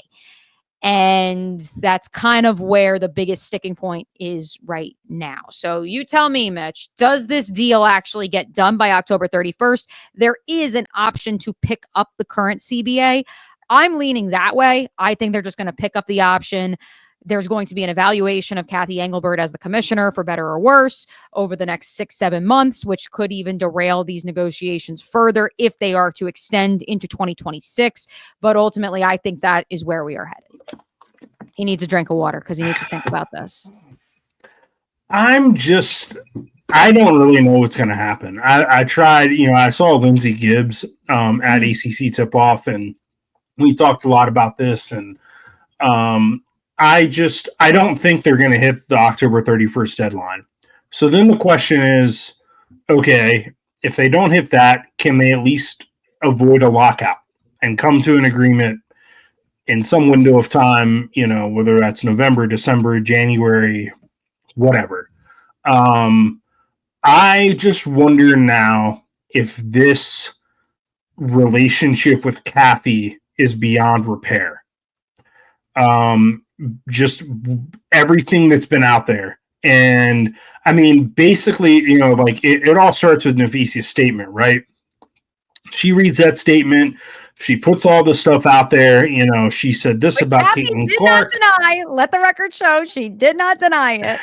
And that's kind of where the biggest sticking point is right now. So you tell me, Mitch, does this deal actually get done by October 31st? There is an option to pick up the current CBA. I'm leaning that way. I think they're just going to pick up the option. There's going to be an evaluation of Kathy Engelbert as the commissioner, for better or worse, over the next 6-7 months, which could even derail these negotiations further if they are to extend into 2026. But ultimately, I think that is where we are headed. He needs a drink of water because he needs to think about this. I don't really know what's going to happen. I tried, I saw Lindsey Gibbs at ACC tip-off, and we talked a lot about this, and I don't think they're going to hit the October 31st deadline. So then the question is, okay, if they don't hit that, can they at least avoid a lockout and come to an agreement in some window of time, whether that's November, December, January, whatever. I just wonder now if this relationship with Kathy is beyond repair. Just everything that's been out there. And I mean, basically, it all starts with Nafisi's statement, right? She reads that statement. She puts all this stuff out there. She said this about Caitlin Clark. Did not deny. Let the record show she did not deny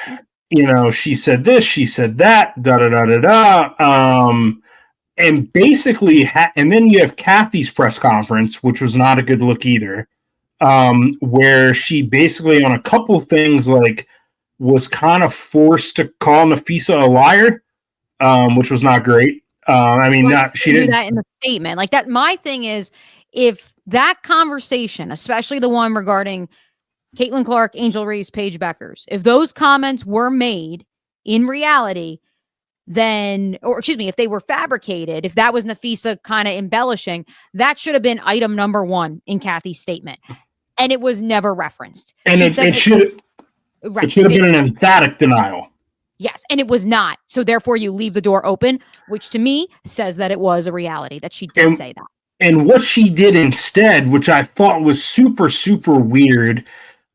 it. She said this, she said that, da-da-da-da-da. And basically, and then you have Kathy's press conference, which was not a good look either, where she basically, on a couple things, was kind of forced to call Nafisa a liar, which was not great. She didn't do that in the statement like that. My thing is, if that conversation, especially the one regarding Caitlin Clark, Angel Reese, Paige Beckers, if those comments were made in reality, then, or excuse me, if they were fabricated, if that was Nafisa kind of embellishing, that should have been item number 1 in Kathy's statement. And it was never referenced. And it should have been an emphatic denial. Yes, and it was not. So therefore, you leave the door open, which to me says that it was a reality, that she did say that. And what she did instead, which I thought was super, super weird,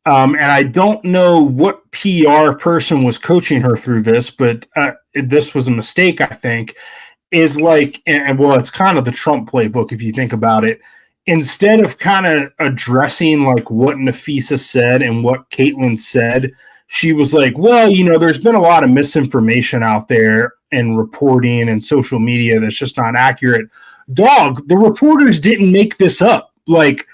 And I don't know what PR person was coaching her through this, but this was a mistake, I think, is like, and well, it's kind of the Trump playbook if you think about it. Instead of kind of addressing like what Nafisa said and what Caitlin said, she was like, well, there's been a lot of misinformation out there and reporting and social media that's just not accurate. Dog, the reporters didn't make this up. Like,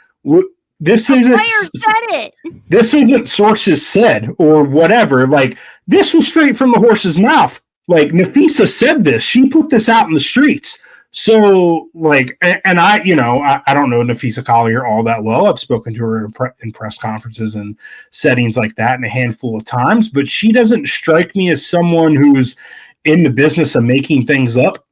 this isn't players said it. This isn't sources said or whatever. Like, this was straight from the horse's mouth. Like, Nafisa said this. She put this out in the streets. So, like, and I don't know Nafisa Collier all that well. I've spoken to her in press conferences and settings like that in a handful of times, but she doesn't strike me as someone who's in the business of making things up.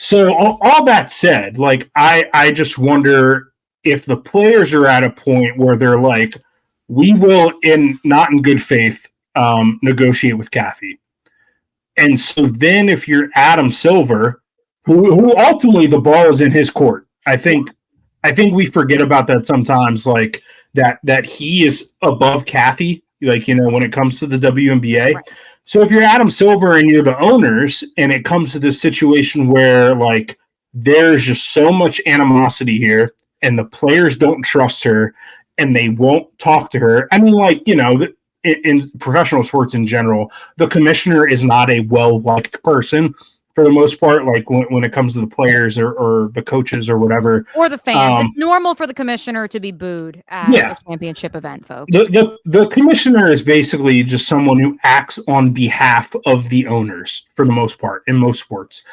So all that said, like, I just wonder if the players are at a point where they're like, we will, not in good faith, negotiate with Kathy. And so then if you're Adam Silver, who ultimately the ball is in his court, I think we forget about that sometimes, like that he is above Kathy, like, when it comes to the WNBA. Right. So if you're Adam Silver and you're the owners and it comes to this situation where like there's just so much animosity here and the players don't trust her and they won't talk to her. I mean, like, in professional sports in general, the commissioner is not a well-liked person for the most part, like when it comes to the players or the coaches or whatever. Or the fans. It's normal for the commissioner to be booed at a championship event, folks. The commissioner is basically just someone who acts on behalf of the owners for the most part in most sports.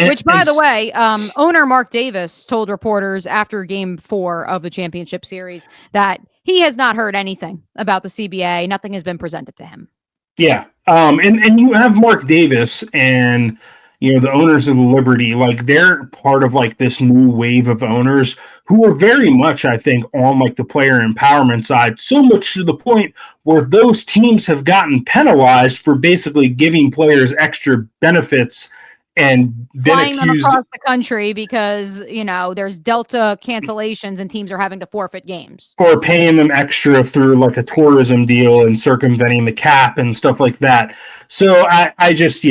Which, by the way, owner Mark Davis told reporters after Game 4 of the championship series that he has not heard anything about the CBA. Nothing has been presented to him. Yeah. And you have Mark Davis and, the owners of the Liberty, like they're part of like this new wave of owners who are very much, I think, on like the player empowerment side, so much to the point where those teams have gotten penalized for basically giving players extra benefits and flying them across the country because, there's Delta cancellations and teams are having to forfeit games. Or paying them extra through like a tourism deal and circumventing the cap and stuff like that. So I just,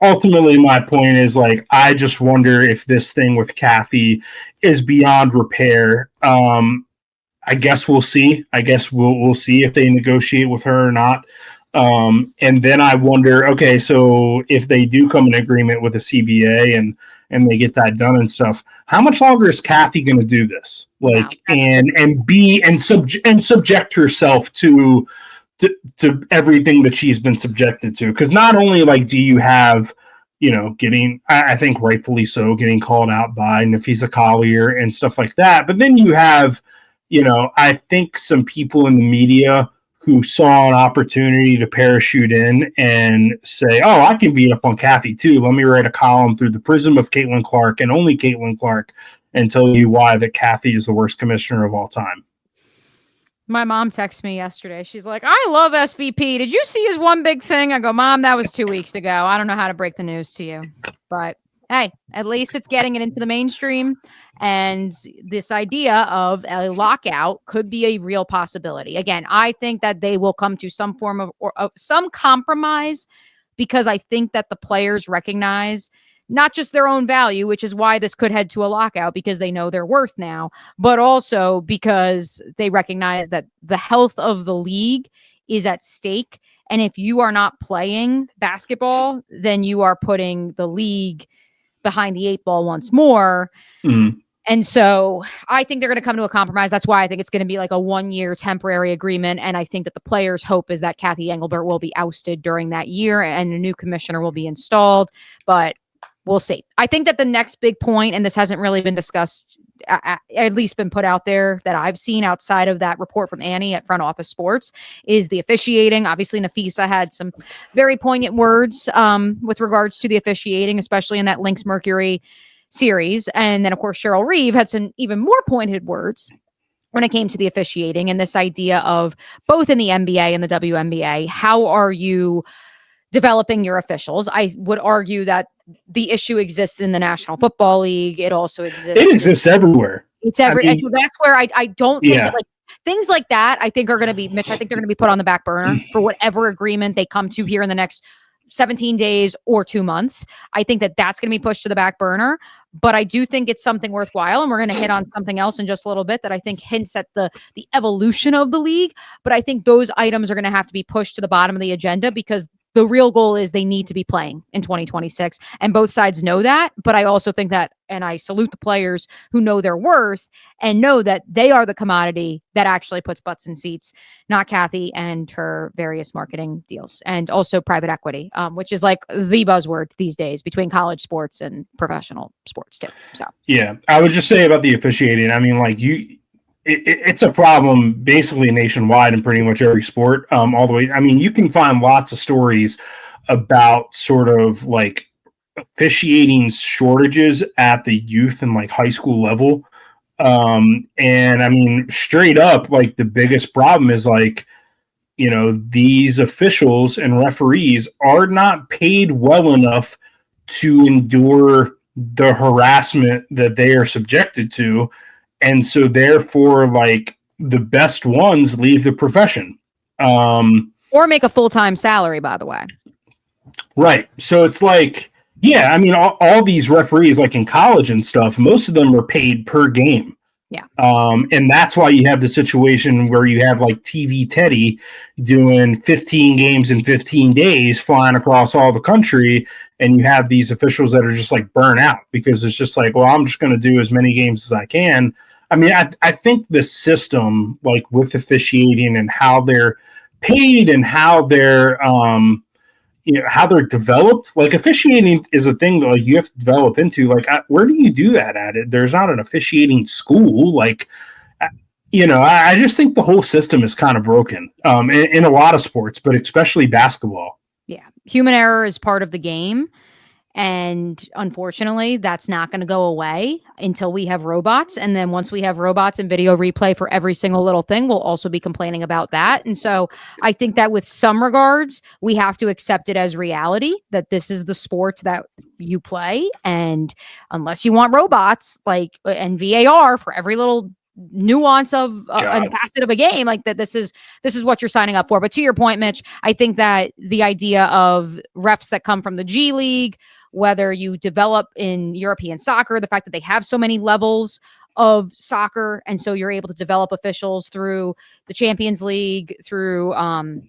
ultimately my point is like, I just wonder if this thing with Kathy is beyond repair. I guess we'll see. I guess we'll see if they negotiate with her or not. And then I wonder, okay, so if they do come in agreement with the CBA and they get that done and stuff, how much longer is Kathy going to do this? Like, and subject herself to everything that she's been subjected to? Because not only like do you have, getting, I think rightfully so, getting called out by Nafisa Collier and stuff like that, but then you have, I think some people in the media who saw an opportunity to parachute in and say, oh, I can beat up on Kathy too. Let me write a column through the prism of Caitlin Clark and only Caitlin Clark and tell you why that Kathy is the worst commissioner of all time. My mom texted me yesterday. She's like, I love SVP. Did you see his one big thing? I go, Mom, that was 2 weeks ago. I don't know how to break the news to you. But hey, at least it's getting it into the mainstream. And this idea of a lockout could be a real possibility. Again, I think that they will come to some form of some compromise because I think that the players recognize not just their own value, which is why this could head to a lockout because they know their worth now, but also because they recognize that the health of the league is at stake. And if you are not playing basketball, then you are putting the league behind the 8 ball once more. Mm. And so I think they're going to come to a compromise. That's why I think it's going to be like a 1-year temporary agreement. And I think that the players' hope is that Kathy Engelbert will be ousted during that year and a new commissioner will be installed. But we'll see. I think that the next big point, and this hasn't really been discussed, at least been put out there that I've seen outside of that report from Annie at Front Office Sports, is the officiating. Obviously, Nafisa had some very poignant words with regards to the officiating, especially in that Lynx Mercury series. And then, of course, Cheryl Reeve had some even more pointed words when it came to the officiating and this idea of both in the NBA and the WNBA. How are you developing your officials? I would argue that the issue exists in the National Football League. It also exists. It exists everywhere. It's every. So that's where I don't think that like things like that, I think are going to be, Mitch, I think they're going to be put on the back burner for whatever agreement they come to here in the next 17 days or 2 months. I think that that's going to be pushed to the back burner, but I do think it's something worthwhile. And we're going to hit on something else in just a little bit that I think hints at the evolution of the league. But I think those items are going to have to be pushed to the bottom of the agenda because the real goal is they need to be playing in 2026. And both sides know that. But I also think that, and I salute the players who know their worth and know that they are the commodity that actually puts butts in seats, not Kathy and her various marketing deals, and also private equity, which is like the buzzword these days between college sports and professional sports too. So yeah, I would just say about the officiating. I mean, like it's a problem basically nationwide in pretty much every sport, all the way. I mean, you can find lots of stories about sort of like officiating shortages at the youth and like high school level. And I mean, straight up, like the biggest problem is like, these officials and referees are not paid well enough to endure the harassment that they are subjected to. And so therefore, like the best ones leave the profession. Or make a full-time salary, by the way. Right. So it's like, yeah, I mean, all these referees, like in college and stuff, most of them are paid per game. Yeah. And that's why you have the situation where you have like TV Teddy doing 15 games in 15 days, flying across all the country. And you have these officials that are just like burnt out because it's just like, well, I'm just going to do as many games as I can. I mean, I think the system, like with officiating and how they're paid and how they're, how they're developed, like officiating is a thing that like you have to develop into. Like, where do you do that at it? There's not an officiating school. Like, I just think the whole system is kind of broken in a lot of sports, but especially basketball. Yeah. Human error is part of the game. And unfortunately, that's not going to go away until we have robots. And then once we have robots and video replay for every single little thing, we'll also be complaining about that. And so I think that with some regards, we have to accept it as reality that this is the sport that you play. And unless you want robots like and VAR for every little nuance of a facet of a game, like that, this is what you're signing up for. But to your point, Mitch, I think that the idea of refs that come from the G League, whether you develop in European soccer, the fact that they have so many levels of soccer, and so you're able to develop officials through the Champions League, through I'm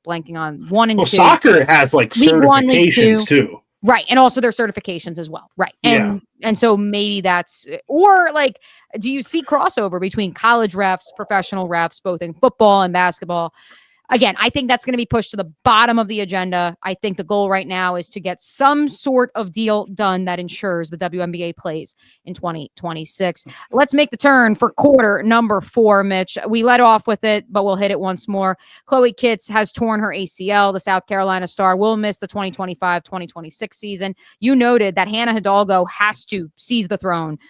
blanking on 1 and 2. Soccer has like League certifications 1, League 2. Too. Right. And also their certifications as well. Right. And so maybe that's, or like, do you see crossover between college refs, professional refs, both in football and basketball? Again, I think that's going to be pushed to the bottom of the agenda. I think the goal right now is to get some sort of deal done that ensures the WNBA plays in 2026. Let's make the turn for quarter number 4, Mitch. We let off with it, but we'll hit it once more. Chloe Kitts has torn her ACL. The South Carolina star will miss the 2025-2026 season. You noted that Hannah Hidalgo has to seize the throne.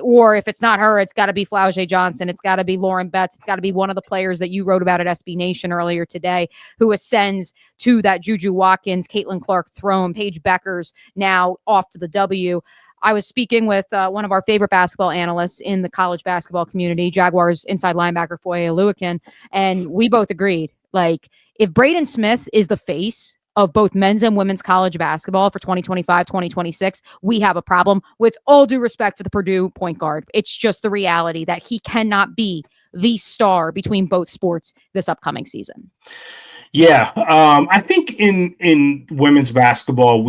Or if it's not her, it's got to be Flau'jae Johnson. It's got to be Lauren Betts. It's got to be one of the players that you wrote about at SB Nation earlier today who ascends to that Juju Watkins, Caitlin Clark throne. Paige Beckers now off to the W. I was speaking with one of our favorite basketball analysts in the college basketball community, Jaguars inside linebacker Foye Oluokun, and we both agreed, like, if Braden Smith is the face of both men's and women's college basketball for 2025, 2026, we have a problem. With all due respect to the Purdue point guard, it's just the reality that he cannot be the star between both sports this upcoming season. Yeah, I think in women's basketball,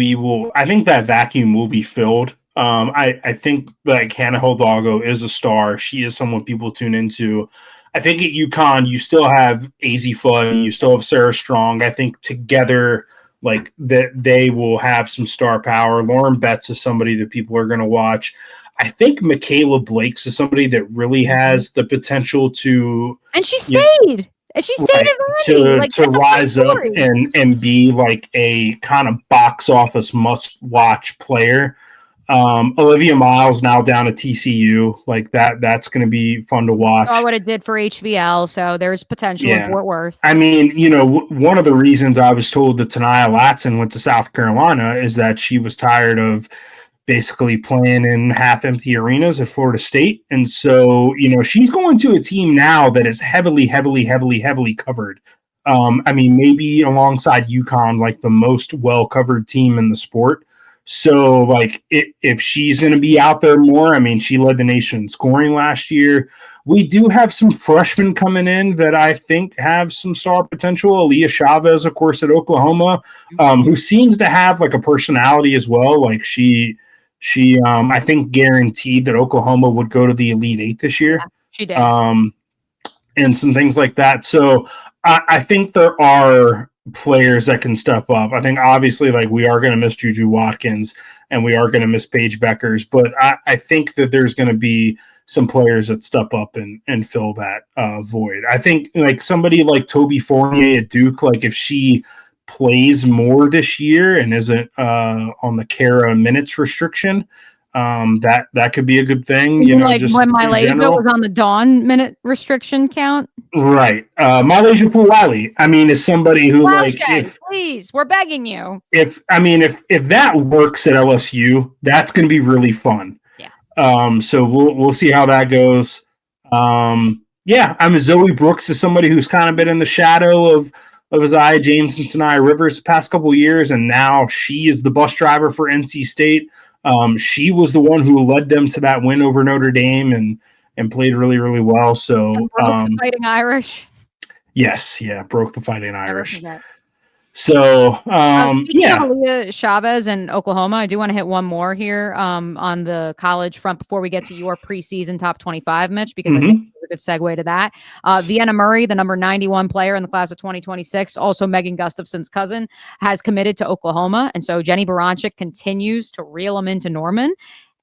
I think that vacuum will be filled. I think like Hannah Hidalgo is a star. She is someone people tune into. I think at UConn, you still have AZ Flood, you still have Sarah Strong. I think together, like that, they will have some star power. Lauren Betts is somebody that people are going to watch. I think Michaela Blakes is somebody that really has the potential to, and she stayed. And she stayed to rise up and be like a kind of box office must-watch player. Olivia Miles now down at TCU, like that's going to be fun to watch. Saw what it did for HVL, so there's potential in Fort Worth. I mean, one of the reasons I was told that Tanaya Latson went to South Carolina is that she was tired of basically playing in half-empty arenas at Florida State. And so, she's going to a team now that is heavily, heavily, heavily, heavily covered. I mean, maybe alongside UConn, like the most well-covered team in the sport. So, like, if she's going to be out there more, I mean, she led the nation in scoring last year. We do have some freshmen coming in that I think have some star potential. Aaliyah Chavez, of course, at Oklahoma, who seems to have like a personality as well. Like she I think guaranteed that Oklahoma would go to the Elite Eight this year. Yeah, she did. And some things like that. So I think there are players that can step up. I think obviously like we are going to miss Juju Watkins and we are going to miss Paige Beckers, but I think that there's going to be some players that step up and fill that void. I think like somebody like Toby Fournier at Duke, like if she plays more this year and isn't on the Kara minutes restriction, that could be a good thing. Like just when Malaysia was on the Dawn minute restriction count. Right. Malaysia Poole-Wiley, I mean, is somebody who please, we're begging you. If that works at LSU, that's going to be really fun. Yeah. So we'll see how that goes. Zoe Brooks is somebody who's kind of been in the shadow of Isaiah James and Sanaya Rivers the past couple of years, and now she is the bus driver for NC State. She was the one who led them to that win over Notre Dame and played really, really well. So broke the Fighting Irish. Yes, broke the Fighting Irish. So, speaking of Aaliyah Chavez and Oklahoma, I do want to hit one more here on the college front before we get to your preseason top 25, Mitch, because I think this is a good segue to that. Vienna Murray, the number 91 player in the class of 2026, also Megan Gustafson's cousin, has committed to Oklahoma. And so Jenny Baranczyk continues to reel him into Norman.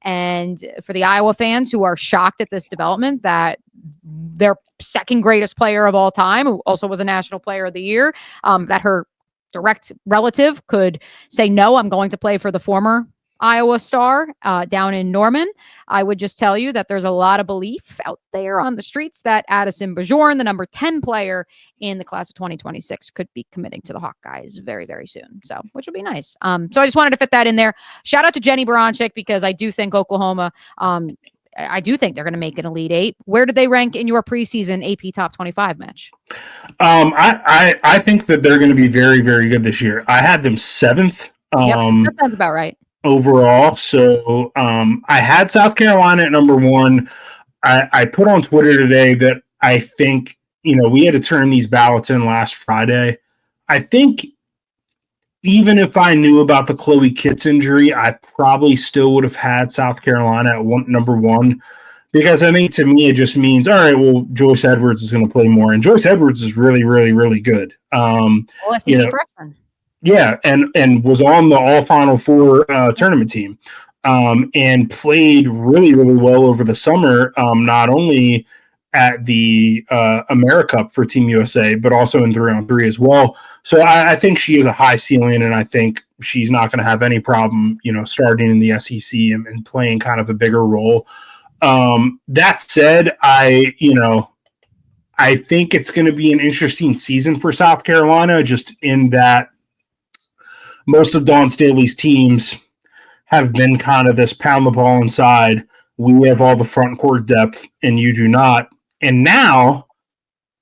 And for the Iowa fans who are shocked at this development, that their second greatest player of all time, who also was a National Player of the Year, that her direct relative could say, no, I'm going to play for the former Iowa star down in Norman. I would just tell you that there's a lot of belief out there on the streets that Addison Bajorn, the number 10 player in the class of 2026, could be committing to the Hawkeyes very, very soon. So, which would be nice. So I just wanted to fit that in there. Shout out to Jenny Baranczyk, because I do think Oklahoma, I do think they're going to make an Elite Eight. Where did they rank in your preseason AP Top 25 match? I think that they're going to be very, very good this year. I had them 7th. That sounds about right. Overall. So I had South Carolina at number 1. I put on Twitter today that I think, we had to turn these ballots in last Friday. I think even if I knew about the Chloe Kitts injury, I probably still would have had South Carolina at number 1, because I think to me it just means, all right, well, Joyce Edwards is going to play more, and Joyce Edwards is really, really, really good. Freshman. Yeah, and was on the All Final Four tournament team, and played really, really well over the summer. Not only at the AmeriCup for Team USA, but also in 3-on-3 as well. So I think she has a high ceiling, and I think she's not going to have any problem, starting in the SEC and playing kind of a bigger role. That said, I think it's going to be an interesting season for South Carolina, just in that most of Dawn Staley's teams have been kind of this pound the ball inside. We have all the front court depth, and you do not. And now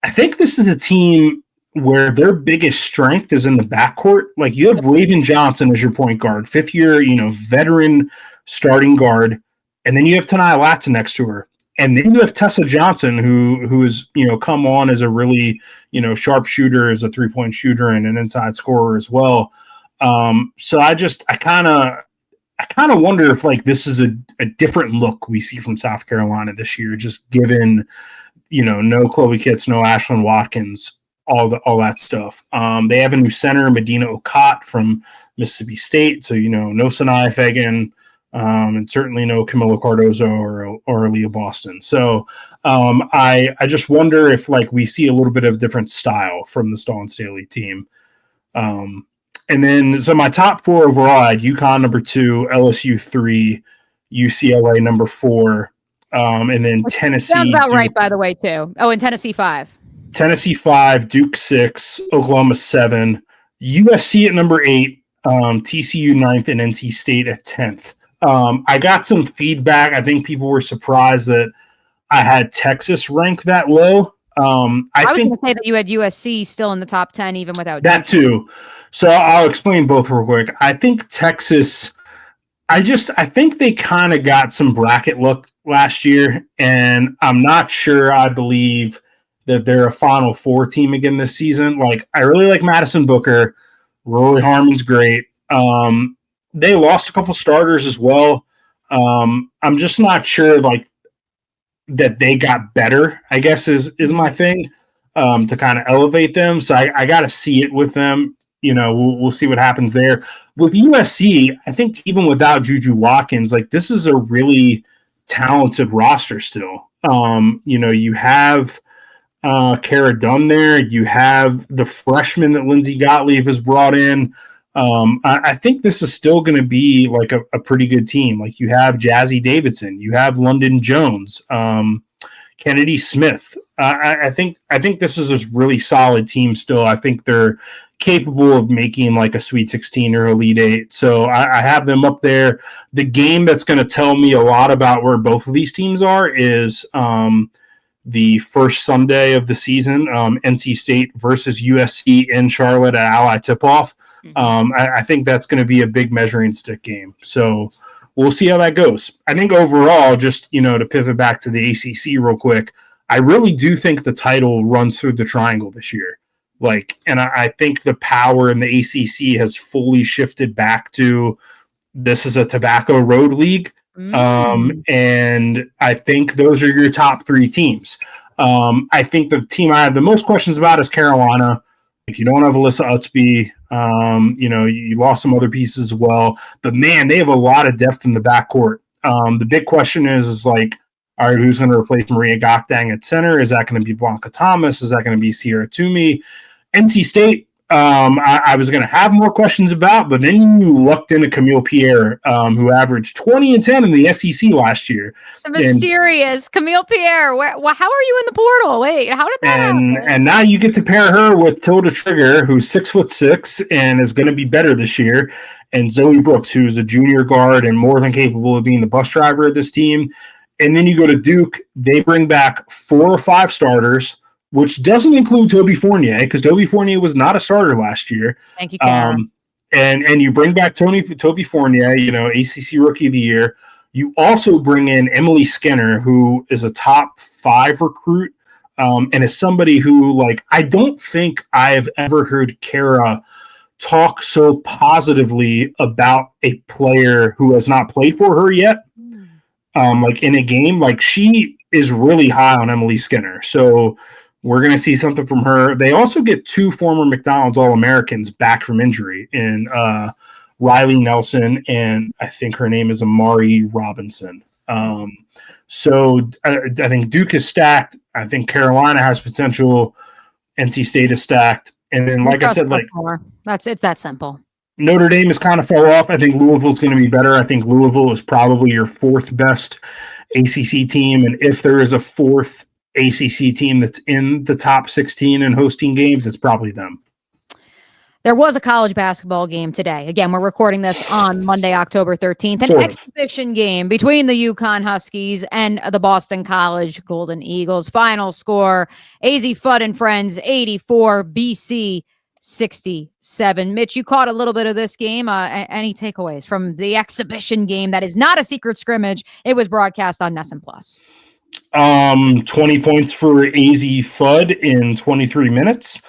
I think this is a team where their biggest strength is in the backcourt. Like, you have Raven Johnson as your point guard, 5th-year, veteran starting guard. And then you have Tanaya Latson next to her. And then you have Tessa Johnson, who is, come on as a really, sharp shooter, as a 3-point shooter and an inside scorer as well. So I kind of wonder if like this is a different look we see from South Carolina this year, just given, no Chloe Kitts, no Ashlyn Watkins, all that stuff. They have a new center, Medina Okot from Mississippi State. So, no Sanaya Fagan, and certainly no Camila Cardozo or Aaliyah Boston. So I just wonder if like we see a little bit of different style from the Dawn Staley team. And then, so my top 4 overall, I had UConn number 2, LSU 3, UCLA number 4, and then Tennessee. Sounds about right, by the way, too. Oh, and Tennessee 5. Tennessee 5, Duke 6, Oklahoma 7, USC at number 8, TCU 9th, and NC State at 10th. I got some feedback. I think people were surprised that I had Texas ranked that low. I was think going to say that you had USC still in the top 10, even without that Juju. too. So I'll explain both real quick. I think Texas, I think they kind of got some bracket look last year, and I'm not sure I believe that they're a Final Four team again this season. Like, I really like Madison Booker. Rory Harmon's great. They lost a couple starters as well. I'm just not sure, like, that they got better, I guess is my thing, to kind of elevate them. So I got to see it with them. We'll see what happens there. With USC, I think even without Juju Watkins, like, this is a really talented roster still. You have Kara Dunn there. You have the freshman that Lindsey Gottlieb has brought in. I think this is still going to be like a pretty good team. Like, you have Jazzy Davidson, you have London Jones, Kennedy Smith. I think this is a really solid team still. I think they're capable of making like a Sweet 16 or Elite 8. So I have them up there. The game that's going to tell me a lot about where both of these teams are is the first Sunday of the season, NC State versus USC in Charlotte at Ally Tip-Off. I think that's going to be a big measuring stick game. So we'll see how that goes. I think overall, just, to pivot back to the ACC real quick, I really do think the title runs through the triangle this year. And I think the power in the ACC has fully shifted back to this is a tobacco road league. And I think those are your top three teams. I think the team I have the most questions about is Carolina. If you don't have Alyssa Utsby, you lost some other pieces as well. But, man, they have a lot of depth in the backcourt. The big question is like, all right, who's going to replace Maria Gokdang at center? Is that going to be Blanca Thomas? Is that going to be Sierra Toomey? NC State, I was going to have more questions about, but then you lucked into Camille Pierre, who averaged 20 and 10 in the SEC last year. The mysterious Camille Pierre. How are you in the portal? Wait, how did that happen? And now you get to pair her with Tilda Trigger, who's 6'6" and is going to be better this year, and Zoe Brooks, who's a junior guard and more than capable of being the bus driver of this team. And then you go to Duke. They bring back 4 or 5 starters, which doesn't include Toby Fournier, because Toby Fournier was not a starter last year. Thank you, Karen. And you bring back Toby Fournier, ACC Rookie of the Year. You also bring in Emily Skinner, who is a top 5 recruit, and is somebody who, like, I don't think I have ever heard Kara talk so positively about a player who has not played for her yet. Like, in a game, like, she is really high on Emily Skinner. So we're going to see something from her. They also get 2 former McDonald's All-Americans back from injury in Riley Nelson, and I think her name is Amari Robinson. So I think Duke is stacked. I think Carolina has potential. NC State is stacked. And then, like I said, it's that simple. Notre Dame has kind of fell off. I think Louisville's going to be better. I think Louisville is probably your 4th best ACC team. And if there is a 4th ACC team that's in the top 16 and hosting games, it's probably them. There was a college basketball game today. Again, we're recording this on Monday, October 13th. An exhibition game between the UConn Huskies and the Boston College Golden Eagles. Final score, AZ Fudd and Friends 84, BC 67. Mitch, you caught a little bit of this game. Any takeaways from the exhibition game that is not a secret scrimmage? It was broadcast on Nessun Plus. 20 points for AZ Fudd in 23 minutes.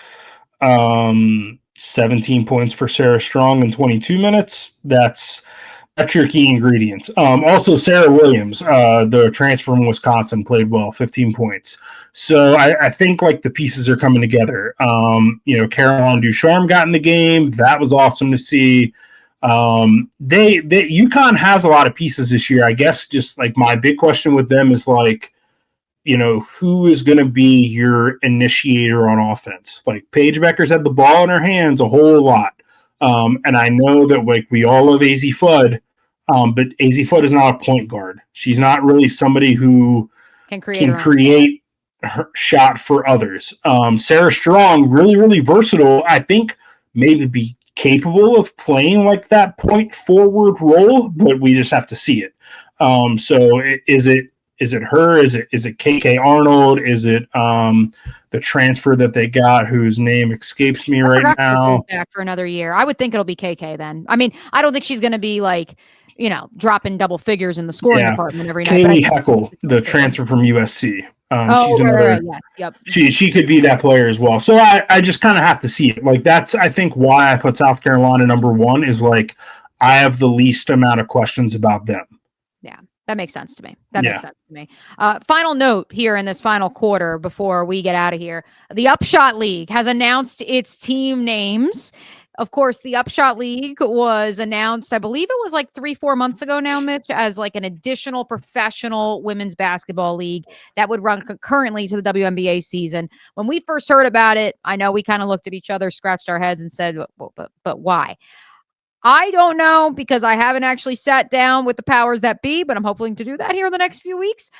17 points for Sarah Strong in 22 minutes. That's your key ingredients. Also, Sarah Williams, the transfer from Wisconsin, played well, 15 points. So I think, like, the pieces are coming together. Caroline Ducharme got in the game. That was awesome to see. UConn has a lot of pieces this year. I guess just, like, my big question with them is, like, who is going to be your initiator on offense? Like, Paige Beckers had the ball in her hands a whole lot. And I know that, like, we all love AZ Fudd, but AZ Fudd is not a point guard. She's not really somebody who can create her shot for others. Sarah Strong, really, really versatile. I think maybe capable of playing like that point forward role, but we just have to see it. So is it her? Is it KK Arnold? Is it the transfer that they got whose name escapes me right now? Back for another year. I would think it'll be KK then. I mean, I don't think she's going to be like, dropping double figures in the scoring department every night. Kaylee Heckel, the transfer from USC. She's another. Yes, yep. She could be that player as well. So I just kind of have to see it. Like that's I think why I put South Carolina number 1 is like I have the least amount of questions about them. Yeah. That makes sense to me. Makes sense to me. Final note here in this final quarter before we get out of here. The Upshot League has announced its team names. Of course, the Upshot League was announced, I believe it was like 3-4 months ago now, Mitch, as like an additional professional women's basketball league that would run concurrently to the WNBA season. When we first heard about it, I know we kind of looked at each other, scratched our heads and said, but why? I don't know because I haven't actually sat down with the powers that be, but I'm hoping to do that here in the next few weeks.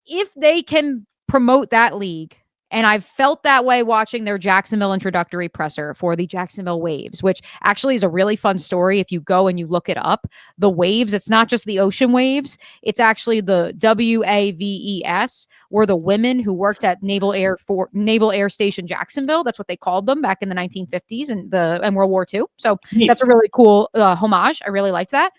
If they can promote that league, and I've felt that way watching their Jacksonville introductory presser for the Jacksonville Waves, which actually is a really fun story. If you go and you look it up, the Waves, it's not just the ocean waves. It's actually the WAVES were the women who worked at Naval Air Station Jacksonville. That's what they called them back in the 1950s and World War II. So that's a really cool homage. I really liked that.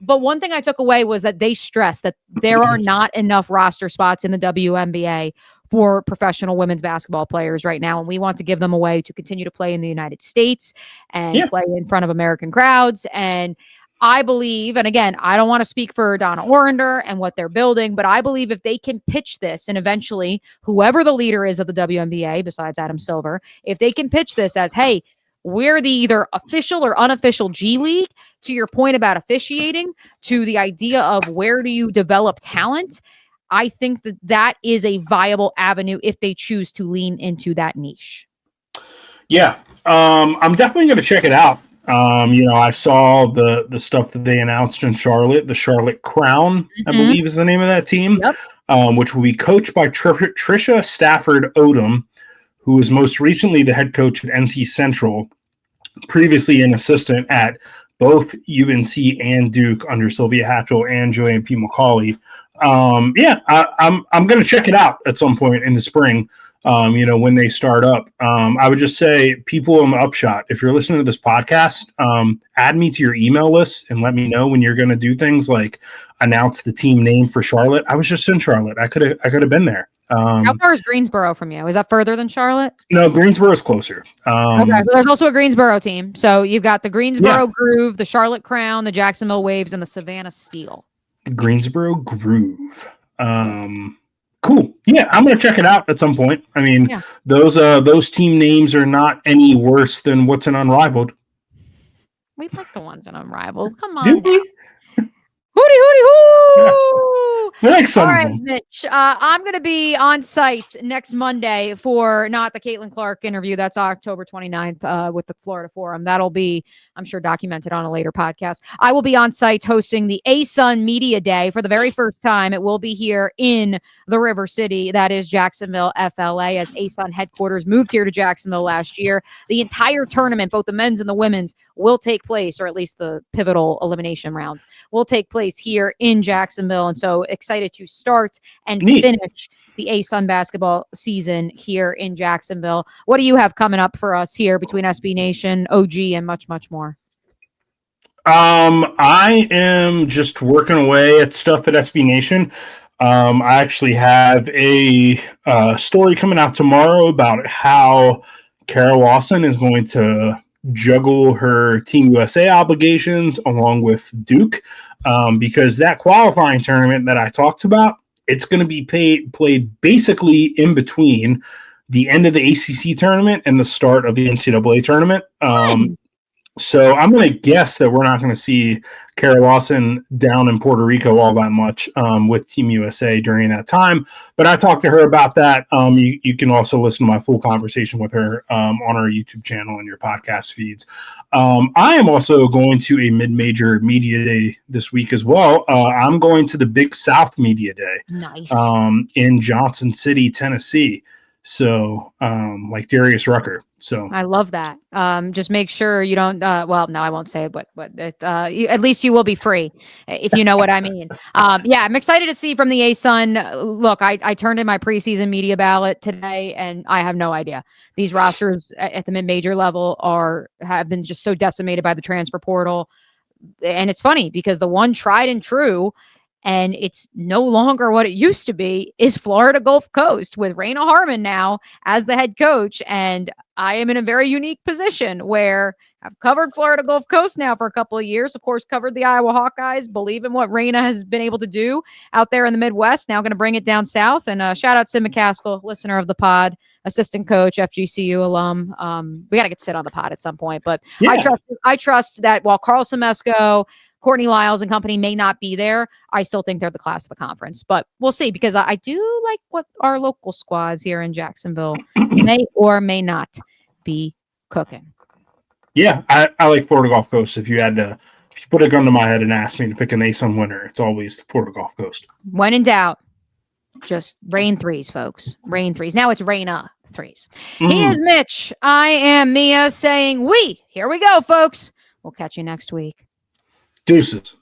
But one thing I took away was that they stressed that there are not enough roster spots in the WNBA for professional women's basketball players right now. And we want to give them a way to continue to play in the United States and play in front of American crowds. And I believe, and again, I don't want to speak for Donna Orender and what they're building, but I believe if they can pitch this and eventually whoever the leader is of the WNBA, besides Adam Silver, if they can pitch this as, hey, we're the either official or unofficial G League, to your point about officiating, to the idea of where do you develop talent, I think that is a viable avenue if they choose to lean into that niche. Yeah, I'm definitely going to check it out. I saw the stuff that they announced in Charlotte, the Charlotte Crown, I believe is the name of that team, which will be coached by Tricia Stafford Odom, who was most recently the head coach at NC Central, previously an assistant at both UNC and Duke under Sylvia Hatchell and Joanne P. McCauley. I'm going to check it out at some point in the spring, when they start up. I would just say people in the Upshot, if you're listening to this podcast, add me to your email list and let me know when you're going to do things like announce the team name for Charlotte. I was just in Charlotte. I could have been there. How far is Greensboro from you? Is that further than Charlotte? No, Greensboro is closer. Okay, but there's also a Greensboro team. So you've got the Greensboro Groove, the Charlotte Crown, the Jacksonville Waves, and the Savannah Steel. Greensboro Groove. Cool. Yeah, I'm going to check it out at some point. I mean, those team names are not any worse than what's an Unrivaled. We like the ones in Unrivaled. Come on. Do we? Hooty, hoo! All right, Mitch. I'm going to be on site next Monday for not the Caitlin Clark interview. That's October 29th with the Florida Forum. That'll be, I'm sure, documented on a later podcast. I will be on site hosting the ASUN Media Day for the very first time. It will be here in the River City. That is Jacksonville, FLA, as ASUN headquarters moved here to Jacksonville last year. The entire tournament, both the men's and the women's, will take place, or at least the pivotal elimination rounds, will take place here in Jacksonville. And so excited to start and finish the ASUN basketball season here in Jacksonville. What do you have coming up for us here between SB Nation, OG, and much, much more? I am just working away at stuff at SB Nation. I actually have a story coming out tomorrow about how Kara Lawson is going to juggle her Team USA obligations along with Duke, because that qualifying tournament that I talked about, it's going to be played basically in between the end of the ACC tournament and the start of the NCAA tournament. So I'm going to guess that we're not going to see Kara Lawson down in Puerto Rico all that much with Team USA during that time. But I talked to her about that. You can also listen to my full conversation with her on our YouTube channel and your podcast feeds. I am also going to a mid-major media day this week as well. I'm going to the Big South Media Day in Johnson City, Tennessee. So, like Darius Rucker. So I love that. Just make sure you don't. Well, no, I won't say it, but at least you will be free, if you know what I mean. Yeah, I'm excited to see from the ASUN. Look, I turned in my preseason media ballot today, and I have no idea. These rosters at the mid-major level have been just so decimated by the transfer portal, and it's funny because the one tried and true, and it's no longer what it used to be, is Florida Gulf Coast with Raina Harmon now as the head coach. And I am in a very unique position where I've covered Florida Gulf Coast now for a couple of years, of course, covered the Iowa Hawkeyes, believe in what Raina has been able to do out there in the Midwest, now going to bring it down south. And shout out Sid McCaskill, listener of the pod, assistant coach, FGCU alum. We got to get Sid on the pod at some point, but yeah. I trust that while Carl Semesco, Courtney Lyles and company may not be there, I still think they're the class of the conference. But we'll see, because I do like what our local squads here in Jacksonville may or may not be cooking. Yeah, I like Florida Gulf Coast. If you put a gun to my head and ask me to pick an ASUN winner, it's always Florida Gulf Coast. When in doubt, just rain threes, folks. Rain threes. Now it's Raina threes. He is Mitch. I am Mia saying here we go, folks. We'll catch you next week. Deuces.